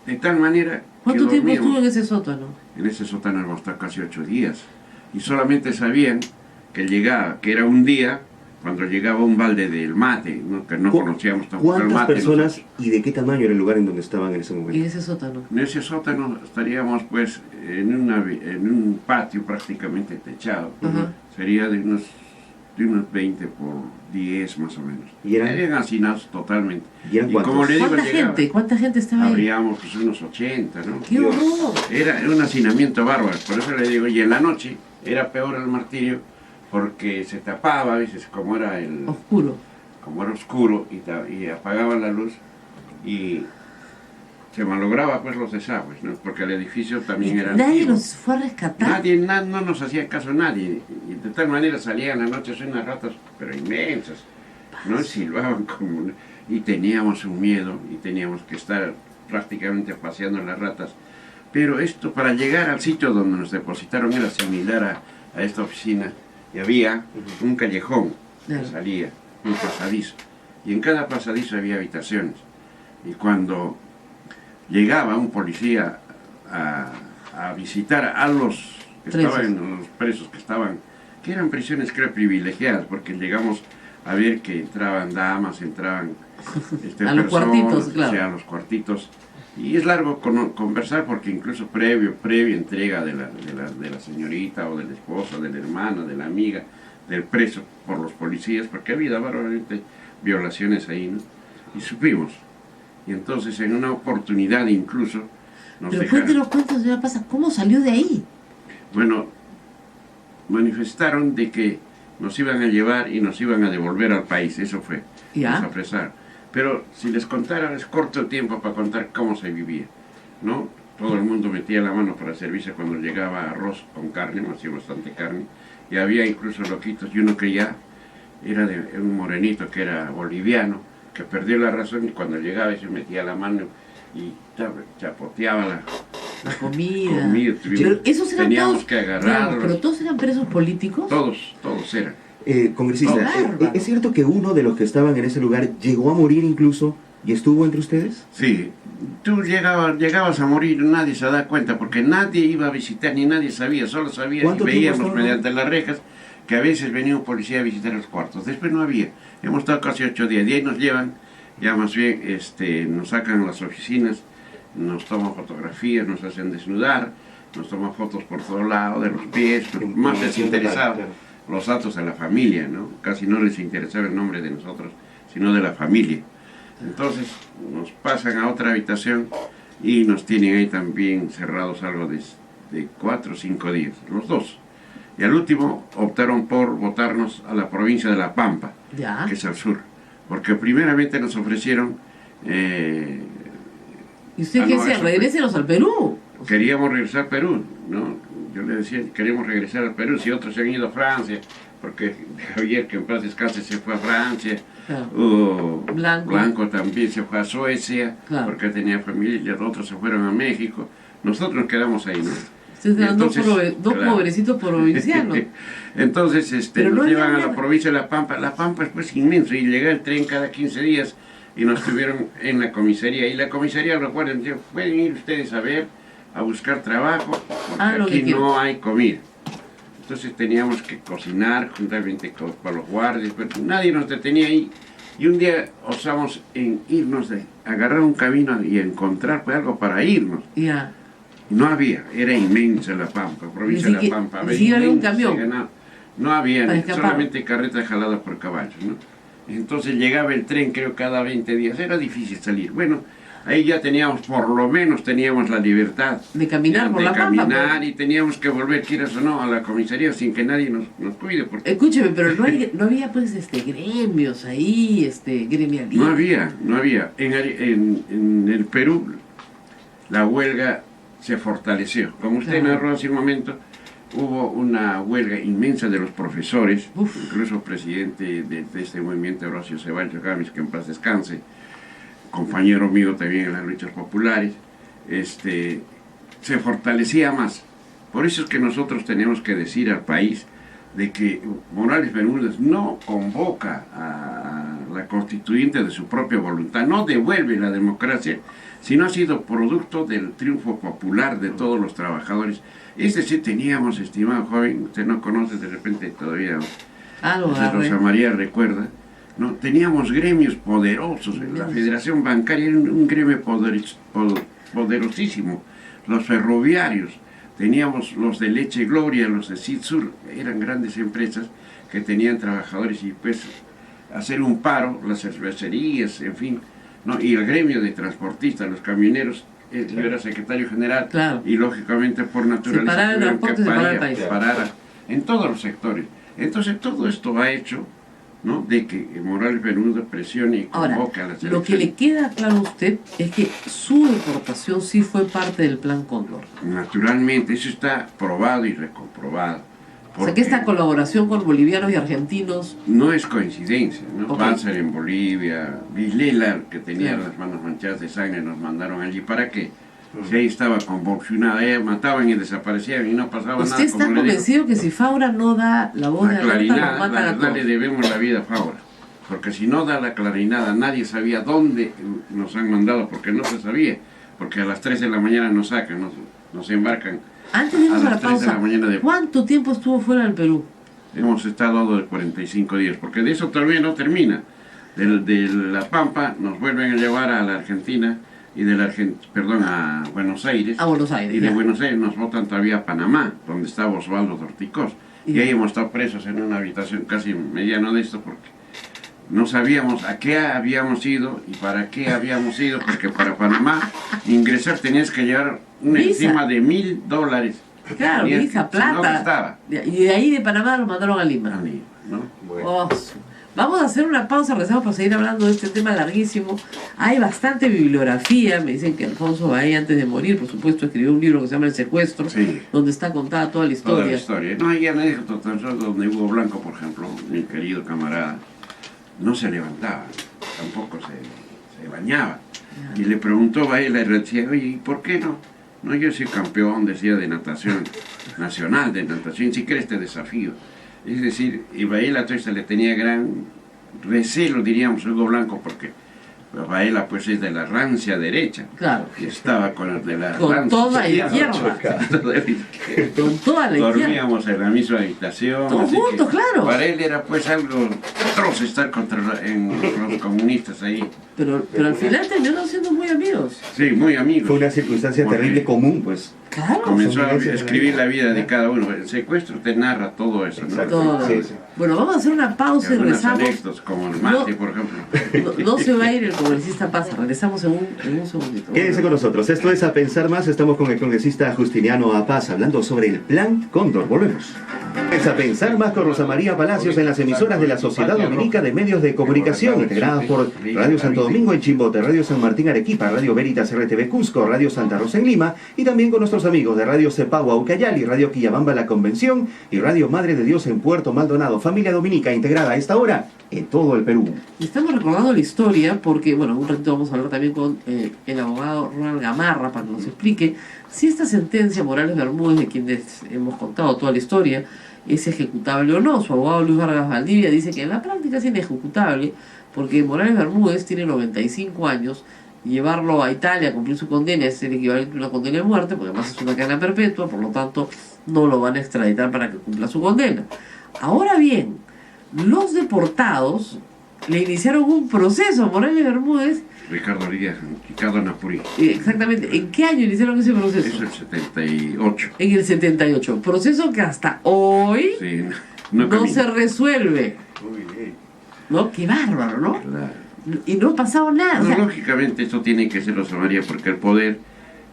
De tal manera que ¿Cuánto tiempo dormíamos. estuvo en ese sótano? En ese sótano hemos estado casi 8 días. Y solamente sabían que llegaba, que era un día, cuando llegaba un balde del mate, ¿no? Que no conocíamos tampoco el ¿Cuántas mate. personas nosotros. y de qué tamaño era el lugar en donde estaban en ese En momento? ese sótano. En ese sótano estaríamos pues en un patio prácticamente techado. Ajá. Sería de unos 20 por 10 más o menos. ¿Y eran hacinados totalmente. ¿Y eran cuántos? como le digo, ¿Cuánta llegaba- gente? ¿Cuánta gente estaba ahí? habríamos pues unos 80, ¿no? ¡Qué horror! Era un hacinamiento bárbaro, por eso le digo, y en la noche era peor el martirio porque se tapaba, a veces como era Oscuro. oscuro y apagaba la luz y se malograba pues los desagües, ¿no? Porque el edificio también era Nadie antiguo. los fue a rescatar. No nos hacía caso nadie, y de tal manera salían en la noche unas ratas, pero inmensas, ¿no? Silbaban como... Y teníamos un miedo, y teníamos que estar prácticamente paseando las ratas. Pero esto, para llegar al sitio donde nos depositaron, era similar a esta oficina, y había un callejón que Claro. salía, un pasadizo, y en cada pasadizo había habitaciones. Y cuando llegaba un policía a visitar a los que Presos. estaban, los presos que eran prisiones creo privilegiadas, porque llegamos a ver que entraban damas, entraban A los cuartitos, o claro. sea, a los cuartitos. Y es largo conversar porque incluso previa entrega de la señorita o del esposo, de la hermana, de la amiga, del preso por los policías, porque había bárbaramente violaciones ahí, ¿no? Y supimos. Y entonces en una oportunidad incluso nos Pero dejaron... cuéntenos, señora Pasa, ¿cómo salió de ahí? Bueno, manifestaron de que nos iban a llevar y nos iban a devolver al país, eso fue, Ya. nos apresaron. Pero si les contara, es corto el tiempo para contar cómo se vivía, ¿no? Todo el mundo metía la mano para servirse cuando llegaba arroz con carne, hacía bastante carne, y había incluso loquitos, y uno creía era un morenito que era boliviano, que perdió la razón y cuando llegaba se metía la mano y chapoteaba La comida. comida. Pero esos eran teníamos todos, que agarrarlos. pero todos eran presos políticos. Todos eran. Congresista, Bárbaro. ¿es cierto que uno de los que estaban en ese lugar llegó a morir incluso y estuvo entre ustedes? Sí, tú llegabas a morir, nadie se da cuenta, porque nadie iba a visitar, ni nadie sabía, solo sabía y ¿Cuánto tiempo veíamos estuvo? mediante las rejas que a veces venía un policía a visitar los cuartos. Después no había. Hemos estado casi 8 días y ahí nos llevan, ya más bien nos sacan a las oficinas, nos toman fotografías, nos hacen desnudar, nos toman fotos por todo lado, de los pies, más les interesaba los datos de la familia, ¿no? Casi no les interesaba el nombre de nosotros, sino de la familia. Entonces nos pasan a otra habitación y nos tienen ahí también cerrados algo de 4 o 5 días, los dos. Y al último optaron por votarnos a la provincia de La Pampa, Ya. que es al sur, porque primeramente nos ofrecieron, ¿Y usted Ah, qué no, decía? eso- Regrésenos al Perú. queríamos regresar a Perú, ¿no? Yo le decía, queremos regresar al Perú, si otros se han ido a Francia, porque Javier, que en paz descanse, se fue a Francia, Claro. Blanco también se fue a Suecia, Claro. porque tenía familia, otros se fueron a México, nosotros nos quedamos ahí, ¿no? Ustedes eran dos Entonces, claro. pobrecitos provincianos. Entonces Pero no nos había llevan a nada. la provincia de La Pampa. La Pampa es pues inmenso y llega el tren cada 15 días y nos tuvieron en la comisaría. Y la comisaría, recuerden, dijo, pueden ir ustedes a ver, a buscar trabajo, porque Lo que aquí quieran. no hay comida. Entonces teníamos que cocinar juntamente con los guardias, pero nadie nos detenía ahí. Y un día osamos en irnos, agarrar un camino y encontrar pues, algo para irnos. Ya. No había, era inmensa La Pampa, provincia Ni de La siquiera- Pampa. ni siquiera había un inmensa, camión. no había, Para escapar. solamente carretas jaladas por caballos, ¿no? Entonces llegaba el tren, creo, cada 20 días, era difícil salir. Bueno, ahí ya teníamos, por lo menos teníamos la libertad De caminar ya, por de La Pampa. caminar y teníamos que volver, quieras o no, a la comisaría sin que nadie nos cuide, porque Escúcheme, pero no había pues gremios ahí, gremialismo. no había. En el Perú, la huelga se fortaleció. Como usted Claro. narró hace un momento, hubo una huelga inmensa de los profesores, Uf. incluso el presidente de este movimiento, Horacio Ceballos Gámez, que en paz descanse, compañero mío también en las luchas populares, se fortalecía más. Por eso es que nosotros tenemos que decir al país de que Morales Bermúdez no convoca a la constituyente de su propia voluntad, no devuelve la democracia, sino ha sido producto del triunfo popular de todos los trabajadores. Es decir, teníamos, estimado joven, usted no conoce de repente todavía, Lo Rosa agarré. María recuerda, ¿no? Teníamos gremios poderosos, la Federación Bancaria era un gremio poderosísimo, los ferroviarios, teníamos los de Leche Gloria, los de Cidsur, eran grandes empresas que tenían trabajadores y pues hacer un paro, las cervecerías, en fin, ¿no? Y el gremio de transportistas, los camioneros, yo era secretario general Claro. y lógicamente por naturaleza Separar el tuvieron transporte, separar el país. parar en todos los sectores. Entonces todo esto ha hecho, ¿no?, de que Morales Bermúdez presione y Ahora, convoque a las lo que le elecciones. queda claro a usted es que su deportación sí fue parte del Plan Cóndor. Naturalmente, eso está probado y recomprobado. O sea que esta porque colaboración con bolivianos y argentinos, no es coincidencia, ¿no? Ok. Banzer en Bolivia, Vilela, que tenía Claro. las manos manchadas de sangre, nos mandaron allí. ¿Para qué? Si ahí estaba convulsionada, mataban y desaparecían y no pasaba ¿usted nada. está como le digo. convencido que si Faura no da la voz de La alerta, nos clarinada, matan la a verdad todos? le debemos la vida a Faura, porque si no da la clarinada nadie sabía dónde nos han mandado, porque no se sabía, porque a las 3 de la mañana nos sacan, nos embarcan. Antes de irnos a a la las 3 de la pausa, mañana de- ¿cuánto tiempo estuvo fuera del Perú? Hemos estado de 45 días, porque de eso todavía no termina. De La Pampa nos vuelven a llevar a la Argentina, y de la a Buenos Aires. A Buenos Aires, Y de ya. Buenos Aires nos botan todavía a Panamá, donde estaba Osvaldo Dorticós. Y Ya. ahí hemos estado presos en una habitación casi mediano de esto, porque no sabíamos a qué habíamos ido y para qué habíamos ido, porque para Panamá ingresar tenías que llevar una Visa. encima de $1000. Claro, Tenías visa, que- si no plata. gastaba. Y de ahí de Panamá nos mandaron a Lima. A mí, ¿no? Oh, Vamos a hacer una pausa, regresamos para seguir hablando de este tema larguísimo. Hay bastante bibliografía, me dicen que Alfonso Baella, antes de morir, por supuesto, escribió un libro que se llama El Secuestro, Sí. donde está contada toda la historia. Toda la historia. No hay anécdotas donde Hugo Blanco, por ejemplo, mi querido camarada, no se levantaba, tampoco se bañaba. Y le preguntó a él, y le decía, oye, ¿y por qué no? No, yo soy campeón, decía, de natación nacional, de natación, si quieres te desafío. Es decir, y Baela entonces le tenía gran recelo, diríamos, Hugo Blanco, porque Baela pues es de la rancia derecha. Claro. Y estaba con el de la Con rancia toda izquierda. Con toda la izquierda. Dormíamos en la misma habitación. Todos así juntos, que claro. Para él era pues algo atroz estar contra los comunistas ahí. Pero al final terminaron siendo muy amigos. Sí, muy amigos. Fue una circunstancia Porque terrible común, pues. Claro. comenzó a Son vivencias escribir la vida de ¿no? cada uno. El secuestro te narra todo eso, ¿no? Exacto. Todo. Sí, sí. Bueno, vamos a hacer una Y pausa y algunas regresamos. anécdotas, como el mate, No. por ejemplo. No se va a ir el congresista Paz, regresamos en un segundito. Quédense con nosotros. Esto es A Pensar Más. Estamos con el congresista Justiniano Apaz hablando sobre el Plan Cóndor. Volvemos. Es A Pensar Más con Rosa María Palacios en las emisoras de la Sociedad Dominica de Medios de Comunicación, integradas por Radio Santo Domingo en Chimbote, Radio San Martín Arequipa, Radio Veritas RTV Cusco, Radio Santa Rosa en Lima, y también con nuestros amigos de Radio Cepagua Ucayali, Radio Quillabamba La Convención y Radio Madre de Dios en Puerto Maldonado. Familia dominica integrada a esta hora en todo el Perú. Y estamos recordando la historia porque, bueno, un ratito vamos a hablar también con el abogado Ronald Gamarra para que nos explique si esta sentencia Morales Bermúdez, de quienes hemos contado toda la historia, es ejecutable o no. Su abogado Luis Vargas Valdivia dice que en la práctica es inejecutable porque Morales Bermúdez tiene 95 años y llevarlo a Italia a cumplir su condena es el equivalente a una condena de muerte, porque además es una cadena perpetua, por lo tanto no lo van a extraditar para que cumpla su condena. Ahora bien, los deportados le iniciaron un proceso a Morales Bermúdez. Ricardo Napuri. Exactamente, ¿en qué año iniciaron ese proceso? Eso es el 78. En el 78. Proceso que hasta hoy Sí, no camina. se resuelve. ¿No? Qué bárbaro, ¿no? Claro. Y no ha pasado nada. O No, sea, lógicamente esto tiene que ser, Rosa María, porque el poder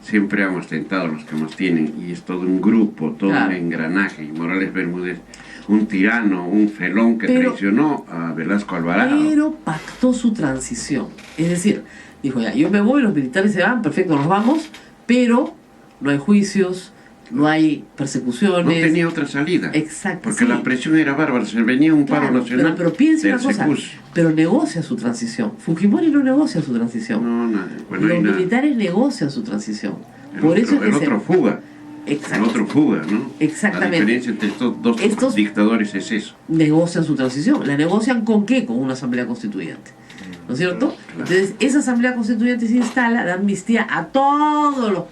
siempre han ostentado los que más tienen, y es todo un grupo, todo Claro. un engranaje, y Morales Bermúdez, un tirano, un felón que Pero- traicionó a Velasco Alvarado. pero pactó su transición. Es decir, dijo ya, yo me voy, los militares se van, perfecto, nos vamos, pero no hay juicios, no hay persecuciones. No tenía otra salida. Exacto. Porque sí. la presión era bárbara, se venía un paro Claro, nacional. pero piense una del cosa, Secus. pero negocia su transición. Fujimori no negocia su transición. No, nada. Bueno, Los hay nada. militares negocian su transición. El Por otro, eso es que el se... otro fuga. Exacto. El otro fuga, ¿no? Exactamente. La diferencia entre estos dos Estos- dictadores es eso. negocian su transición. ¿La negocian con qué? Con una asamblea constituyente. ¿No es cierto? Entonces, esa asamblea constituyente se instala, da amnistía a todos los,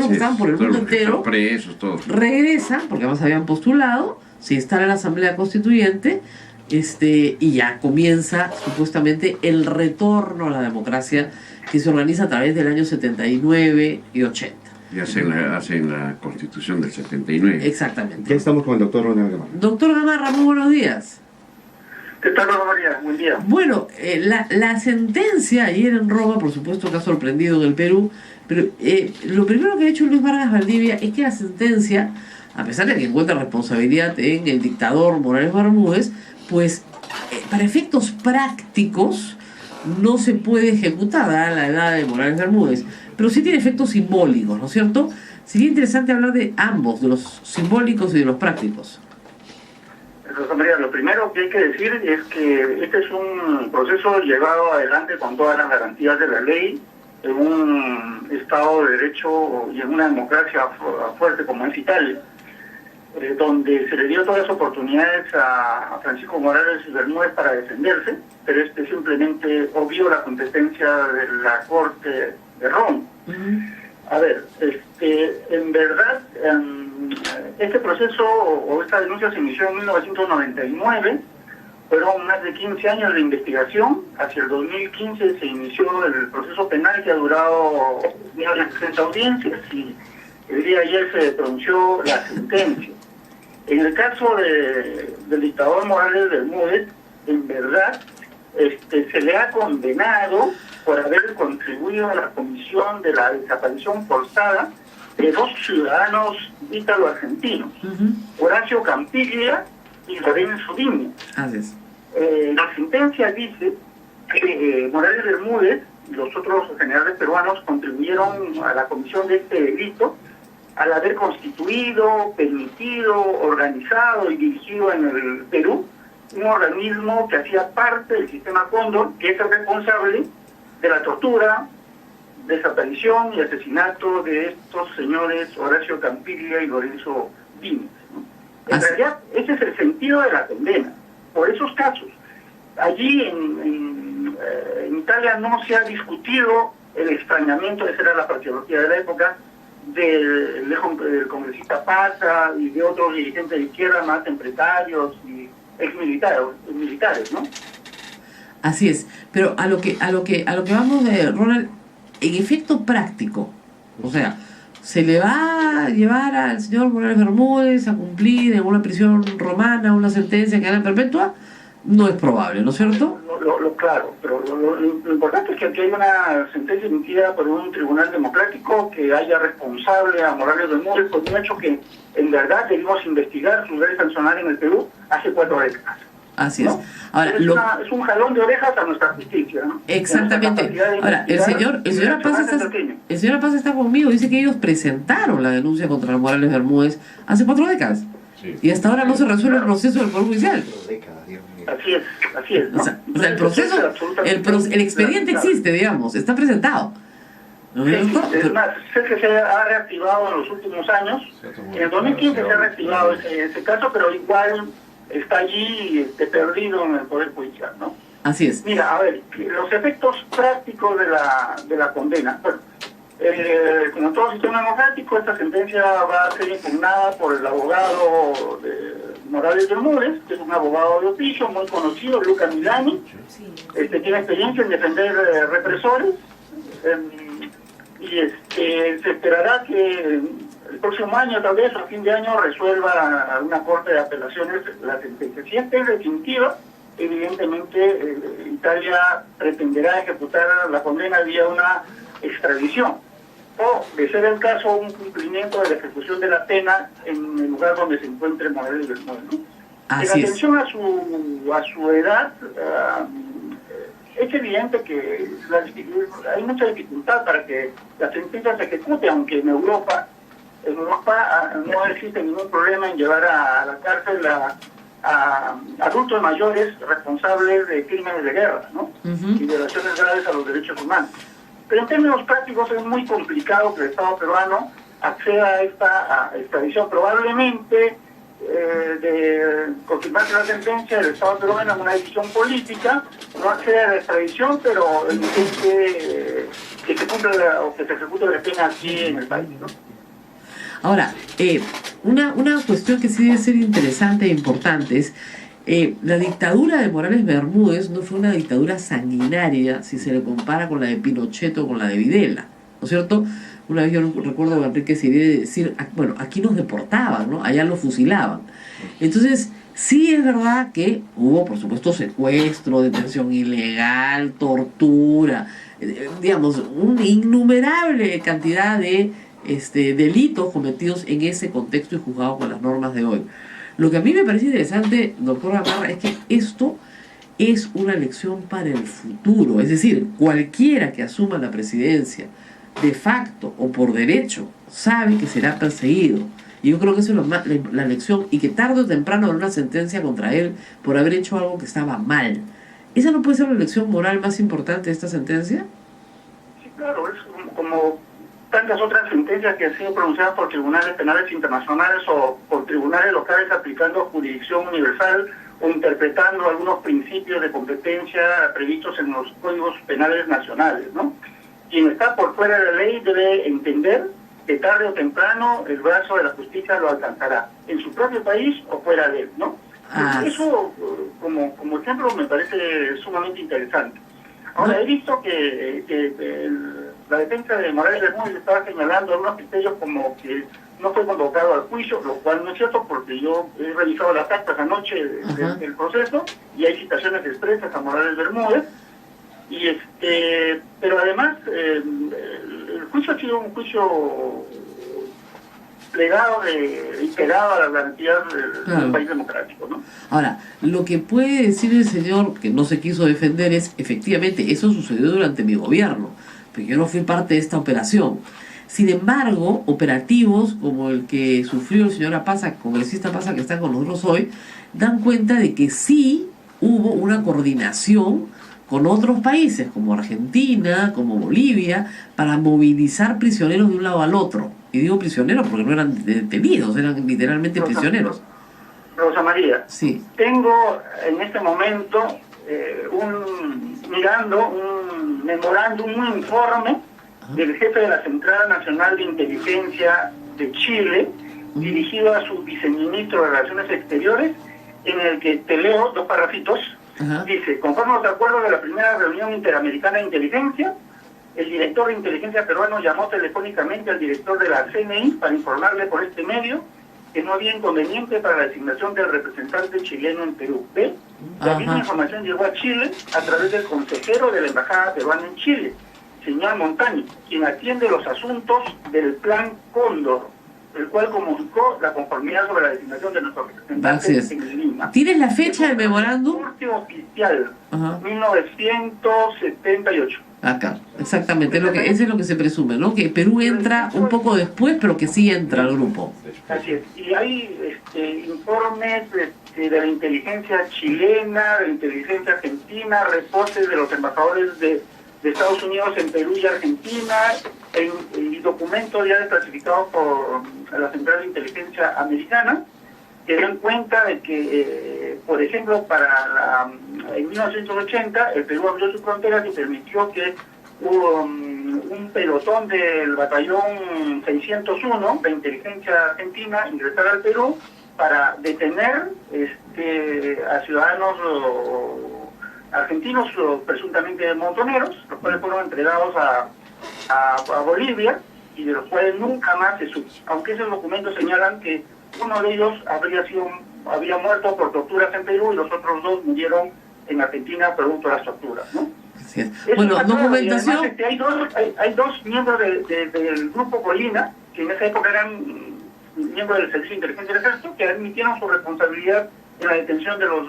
que estaban por el Todos mundo los que entero, están presos, todos. regresan, porque además habían postulado, se instala la asamblea constituyente, y ya comienza supuestamente el retorno a la democracia que se organiza a través del año 79 y 80. Y hacen la constitución del 79. Exactamente. Ya estamos con el doctor Ronald Gamarra. Doctor Gamarra, muy buenos días. ¿Qué tal, Rosa María? Buen día. Bueno, la sentencia ayer en Roma, por supuesto que ha sorprendido en el Perú, pero lo primero que ha hecho Luis Vargas Valdivia es que la sentencia, a pesar de que encuentra responsabilidad en el dictador Morales Bermúdez, pues para efectos prácticos no se puede ejecutar a la edad de Morales Bermúdez, pero sí tiene efectos simbólicos, ¿no es cierto? Sería interesante hablar de ambos, de los simbólicos y de los prácticos. Rosa María, lo primero que hay que decir es que este es un proceso llevado adelante con todas las garantías de la ley, en un Estado de Derecho y en una democracia fuerte como es Italia, donde se le dio todas las oportunidades a Francisco Morales Bermúdez para defenderse, pero simplemente obvió la competencia de la Corte de Roma. A ver, en verdad, este proceso o esta denuncia se inició en 1999, fueron más de 15 años de investigación, hacia el 2015 se inició el proceso penal que ha durado más de 60 audiencias y el día de ayer se pronunció la sentencia. En el caso del dictador Morales Bermúdez, en verdad, se le ha condenado por haber contribuido a la comisión de la desaparición forzada de dos ciudadanos ítalo-argentinos, Horacio Campiglia y Lorenzo Vigna. Así es. La sentencia dice que Morales Bermúdez y los otros generales peruanos contribuyeron a la comisión de este delito al haber constituido, permitido, organizado y dirigido en el Perú un organismo que hacía parte del sistema Cóndor, que es el responsable de la tortura, desaparición y asesinato de estos señores Horacio Campiglia y Lorenzo Díaz, ¿no? En realidad, ese es el sentido de la condena, por esos casos. Allí en Italia no se ha discutido el extrañamiento, esa era la fraseología de la época, del congresista Pasa y de otros dirigentes de izquierda más empresarios y exmilitares, ¿no? Así es, pero a lo que vamos de Ronald, en efecto práctico, o sea, se le va a llevar al señor Morales Bermúdez a cumplir en una prisión romana una sentencia que era perpetua, no es probable, ¿no es cierto? Claro, pero lo importante es que aquí hay una sentencia emitida por un tribunal democrático que haya responsable a Morales Bermúdez por un hecho que en verdad debimos investigar su ley sancionar en el Perú hace 4 décadas. Así es. ¿No? Ahora, es un jalón de orejas a nuestra justicia, ¿no? Exactamente. Ahora, el señor Apaz está conmigo, dice que ellos presentaron la denuncia contra Morales Bermúdez hace 4 décadas. Sí. Y hasta ahora no se resuelve el proceso del Poder Judicial. Así es, ¿no? O sea, el proceso, el expediente existe, digamos, está presentado. ¿No es cierto? Es más, sé que se ha reactivado en los últimos años. En el 2015 se ha reactivado ese caso, pero igual está allí perdido en el Poder Judicial, ¿no? Así es. Mira, a ver, los efectos prácticos de la condena. Bueno, como todo sistema democrático, esta sentencia va a ser impugnada por el abogado de Morales Bermúdez, que es un abogado de oficio muy conocido, Luca Milani. Tiene experiencia en defender represores. Y se esperará que el próximo año, tal vez a fin de año, resuelva una corte de apelaciones la sentencia. Si esta es definitiva, evidentemente Italia pretenderá ejecutar la condena vía una extradición, o, de ser el caso, un cumplimiento de la ejecución de la pena en el lugar donde se encuentre Morales Bermúdez, ¿no? En atención a su edad, es evidente que hay mucha dificultad para que la sentencia se ejecute, aunque en Europa no existe ningún problema en llevar a la cárcel a adultos mayores responsables de crímenes de guerra, ¿no? Y violaciones graves a los derechos humanos. Pero en términos prácticos es muy complicado que el Estado peruano acceda a esta extradición. Probablemente, de confirmarse la sentencia, el Estado peruano, en una decisión política, no accede a la extradición, pero intente que se cumpla o que se ejecute la pena aquí en el país, ¿no? Ahora, una cuestión que sí debe ser interesante e importante es la dictadura de Morales Bermúdez no fue una dictadura sanguinaria si se le compara con la de Pinochet o con la de Videla, ¿no es cierto? Una vez yo recuerdo a Enrique Siré decir, bueno, aquí nos deportaban, ¿no? Allá los fusilaban. Entonces, sí es verdad que hubo, por supuesto, secuestro, detención ilegal, tortura, digamos, una innumerable cantidad de delitos cometidos en ese contexto y juzgados con las normas de hoy. Lo que a mí me parece interesante, doctor Gamarra, es que esto es una lección para el futuro. Es decir, cualquiera que asuma la presidencia, de facto o por derecho, sabe que será perseguido. Y yo creo que eso es la lección, y que tarde o temprano habrá una sentencia contra él por haber hecho algo que estaba mal. ¿Esa no puede ser la lección moral más importante de esta sentencia? Sí, claro, es como tantas otras sentencias que han sido pronunciadas por tribunales penales internacionales o por tribunales locales aplicando jurisdicción universal o interpretando algunos principios de competencia previstos en los códigos penales nacionales, ¿no? Quien está por fuera de la ley debe entender que tarde o temprano el brazo de la justicia lo alcanzará, en su propio país o fuera de él, ¿no? Eso, como ejemplo, me parece sumamente interesante. Ahora, he visto que la defensa de Morales Bermúdez estaba señalando algunos criterios como que no fue convocado al juicio, lo cual no es cierto porque yo he revisado las actas anoche del proceso y hay citaciones expresas a Morales Bermúdez. Pero además el juicio ha sido un juicio plegado y pegado a las garantías de Claro. un país democrático, ¿no? Ahora, lo que puede decir el señor, que no se quiso defender, es efectivamente, eso sucedió durante mi gobierno, porque yo no fui parte de esta operación. Sin embargo, operativos como el que sufrió el señor Apaza, congresista Apaza, que está con nosotros hoy, dan cuenta de que sí hubo una coordinación con otros países, como Argentina, como Bolivia, para movilizar prisioneros de un lado al otro. Y digo prisioneros porque no eran detenidos, eran literalmente prisioneros. Rosa María, Sí. tengo en este momento un memorándum, un informe del jefe de la Central Nacional de Inteligencia de Chile, dirigido a su viceministro de Relaciones Exteriores, en el que te leo 2 parrafitos. Ajá. Dice: conforme a los acuerdos de la primera reunión interamericana de inteligencia, el director de inteligencia peruano llamó telefónicamente al director de la CNI para informarle por este medio que no había inconveniente para la designación del representante chileno en Perú. ¿Ve? La misma Ajá. información llegó a Chile a través del consejero de la Embajada Peruana en Chile, señor Montaño, quien atiende los asuntos del Plan Cóndor, el cual comunicó la conformidad sobre la designación de nuestro representante Así es. en Lima. ¿Tienes la fecha del memorándum? Corte oficial, Ajá. 1978. Acá, exactamente, eso es lo que se presume, ¿no? Que Perú entra un poco después, pero que sí entra al grupo. Así es. Y hay informes de la inteligencia chilena, de la inteligencia argentina, reportes de los embajadores de Estados Unidos en Perú y Argentina, y documentos ya desclasificados por la Central de Inteligencia Americana, que dan cuenta de que, por ejemplo, en 1980 el Perú abrió sus fronteras y permitió que un pelotón del batallón 601 de inteligencia argentina ingresara al Perú para detener a ciudadanos argentinos presuntamente montoneros, los cuales fueron entregados a Bolivia, y de los cuales nunca más se supo, aunque esos documentos señalan que uno de ellos había muerto por torturas en Perú y los otros 2 murieron en Argentina producto de las torturas, ¿no? Así es. Eso Bueno, está claro, documentación. y además, hay dos miembros del grupo Colina, que en esa época eran miembros del Servicio de Inteligencia del Ejército, que admitieron su responsabilidad en la detención de los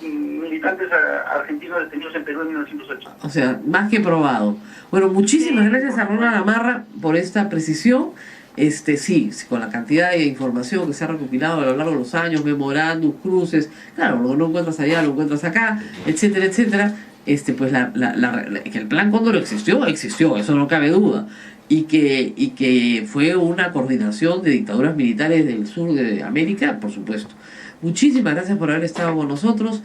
militantes argentinos detenidos en Perú en 1980. O sea, más que probado. Bueno, muchísimas gracias a Ronald Gamarra por esta precisión. Sí, con la cantidad de información que se ha recopilado a lo largo de los años, memorándum, cruces, claro, lo que no encuentras allá, lo encuentras acá, etcétera, etcétera, pues que el Plan Cóndor existió, eso no cabe duda. Y que fue una coordinación de dictaduras militares del sur de América, por supuesto. Muchísimas gracias por haber estado con nosotros.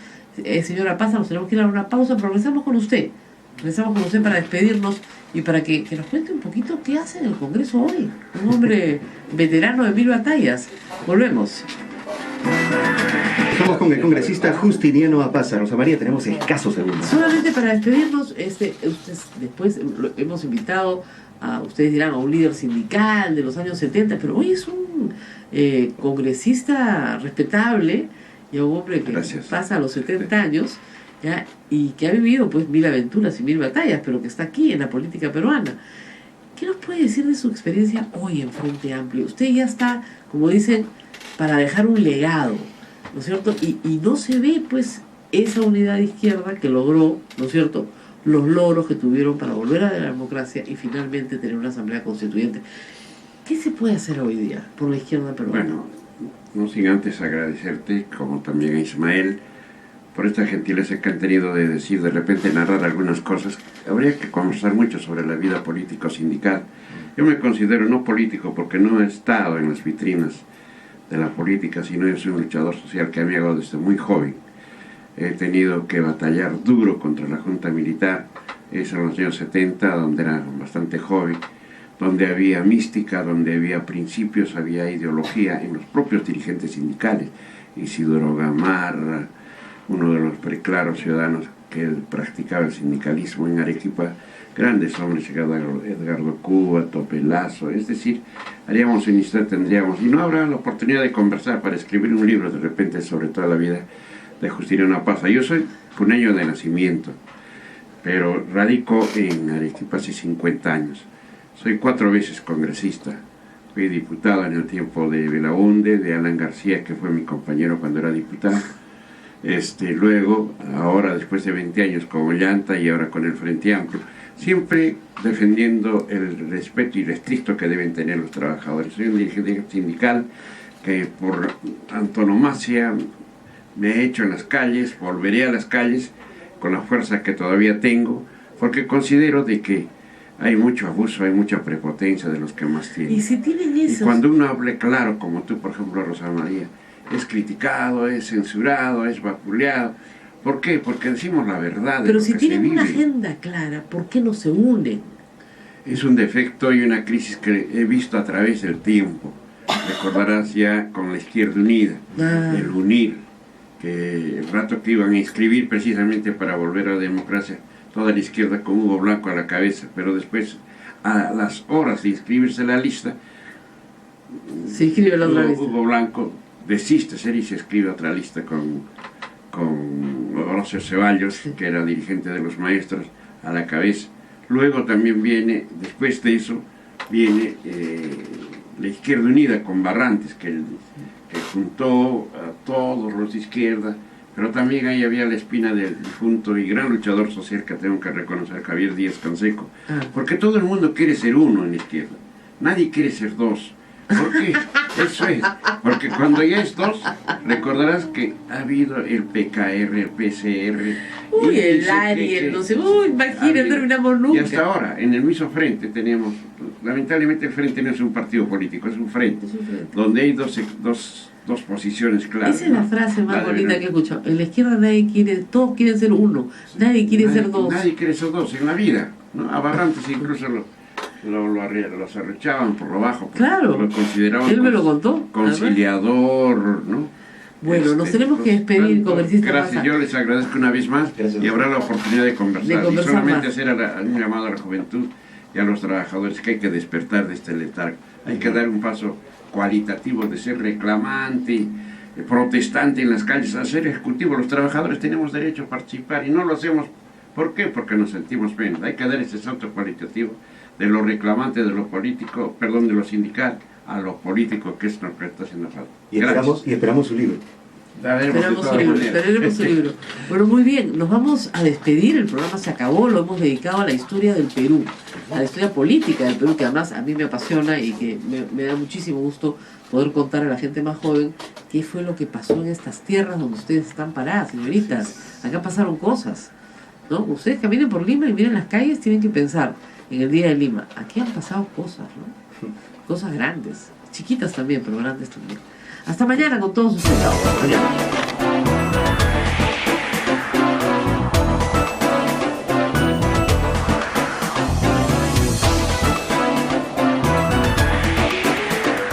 Señora Paza, nos tenemos que ir a una pausa, pero regresamos con usted. Regresamos con usted para despedirnos y para que nos cuente un poquito qué hace en el Congreso hoy. Un hombre veterano de 1000 batallas. Volvemos. Estamos con el congresista Justiniano Apaza. Rosa María, tenemos escasos segundos. Solamente para despedirnos, después hemos invitado ustedes dirán, a un líder sindical de los años 70, pero hoy es un congresista respetable y un hombre que pasa los 70 años, ¿ya? Y que ha vivido pues 1000 aventuras y 1000 batallas, pero que está aquí en la política peruana. ¿Qué nos puede decir de su experiencia hoy en Frente Amplio? Usted ya está, como dicen, para dejar un legado, ¿no es cierto? Y no se ve pues esa unidad de izquierda que logró, ¿no es cierto?, los logros que tuvieron para volver a la democracia y finalmente tener una asamblea constituyente. ¿Qué se puede hacer hoy día por la izquierda peruana? Bueno, no sin antes agradecerte, como también a Ismael, por esta gentileza que han tenido de decir, de repente narrar algunas cosas. Habría que conversar mucho sobre la vida político-sindical. Yo me considero no político porque no he estado en las vitrinas de la política, sino yo soy un luchador social que había llegado desde muy joven. He tenido que batallar duro contra la Junta Militar, es en los años 70, donde era bastante joven, donde había mística, donde había principios, había ideología en los propios dirigentes sindicales. Isidoro Gamarra, uno de los preclaros ciudadanos que practicaba el sindicalismo en Arequipa, grandes hombres, Edgardo Cuba, Topelazo, es decir, haríamos en instante, tendríamos, y no habrá la oportunidad de conversar para escribir un libro de repente sobre toda la vida de Justiniano Apaza. Yo soy puneño de nacimiento, pero radico en Arequipa hace 50 años. Soy 4 veces congresista, fui diputado en el tiempo de Belaunde, de Alan García, que fue mi compañero cuando era diputado. Luego, ahora después de 20 años con Ollanta y ahora con el Frente Amplio, siempre defendiendo el respeto y el estricto que deben tener los trabajadores. Soy un dirigente sindical que por antonomasia me he hecho en las calles, volveré a las calles con la fuerza que todavía tengo, porque considero de que hay mucho abuso, hay mucha prepotencia de los que más tienen. Y si tienen eso. Y cuando uno hable claro, como tú, por ejemplo, Rosa María, es criticado, es censurado, es vapuleado. ¿Por qué? Porque decimos la verdad. Pero de lo si que tienen se una vive. agenda clara, ¿por qué no se unen? Es un defecto y una crisis que he visto a través del tiempo. Recordarás ya con la Izquierda Unida, el unir, que el rato que iban a inscribir precisamente para volver a la democracia, toda la izquierda con Hugo Blanco a la cabeza, pero después, a las horas de inscribirse en la lista, Se inscribe la otra lista. Hugo Blanco desiste ser y se escribe otra lista con Horacio Ceballos, que era dirigente de los maestros, a la cabeza. Luego también viene, después de eso, viene la Izquierda Unida con Barrantes, que juntó a todos los de izquierda, pero también ahí había la espina del difunto y gran luchador social que tengo que reconocer, Javier Díaz Canseco, porque todo el mundo quiere ser uno en la izquierda, nadie quiere ser dos. ¿Por qué? Eso es, porque cuando ya es dos, recordarás que ha habido el PKR, el PCR, Uy, y el dice ARI, que- no sé, uy, imagínate, no terminamos nunca. y hasta ahora, en el mismo frente teníamos, lamentablemente el frente no es un partido político, es un frente, Es un frente. donde hay dos posiciones claras. Esa es la ¿no? frase más La de bonita verdad. que he escuchado. En la izquierda nadie quiere, todos quieren ser uno, nadie quiere ser dos. Nadie quiere ser dos en la vida, ¿no? A Barrantes incluso los arrechaban por lo bajo, porque Claro, lo consideraban él me lo contó. conciliador, ¿no? Bueno, nos tenemos que despedir, congresista Gracias, Maza. yo les agradezco una vez más Gracias. y habrá la oportunidad de conversar. De conversar y solamente más. hacer un llamado a la juventud y a los trabajadores que hay que despertar de este letargo. Hay que dar un paso cualitativo de ser reclamante, protestante en las calles, a ser ejecutivo. Los trabajadores tenemos derecho a participar y no lo hacemos. ¿Por qué? Porque nos sentimos menos. Hay que dar ese salto cualitativo de lo reclamante, de lo político, perdón, de lo sindical a lo político, que es lo que está haciendo falta. Y esperamos su libro. La veremos de Esperamos su todas libro, maneras. esperaremos su libro. Bueno, muy bien, nos vamos a despedir, el programa se acabó, lo hemos dedicado a la historia del Perú, a la historia política del Perú, que además a mí me apasiona y que me da muchísimo gusto poder contar a la gente más joven qué fue lo que pasó en estas tierras donde ustedes están paradas, señoritas. Acá pasaron cosas, ¿no? Ustedes caminen por Lima y miren las calles, tienen que pensar en el día de Lima, aquí han pasado cosas, ¿no? Cosas grandes, chiquitas también, pero grandes también. Hasta mañana con todos ustedes. Mañana.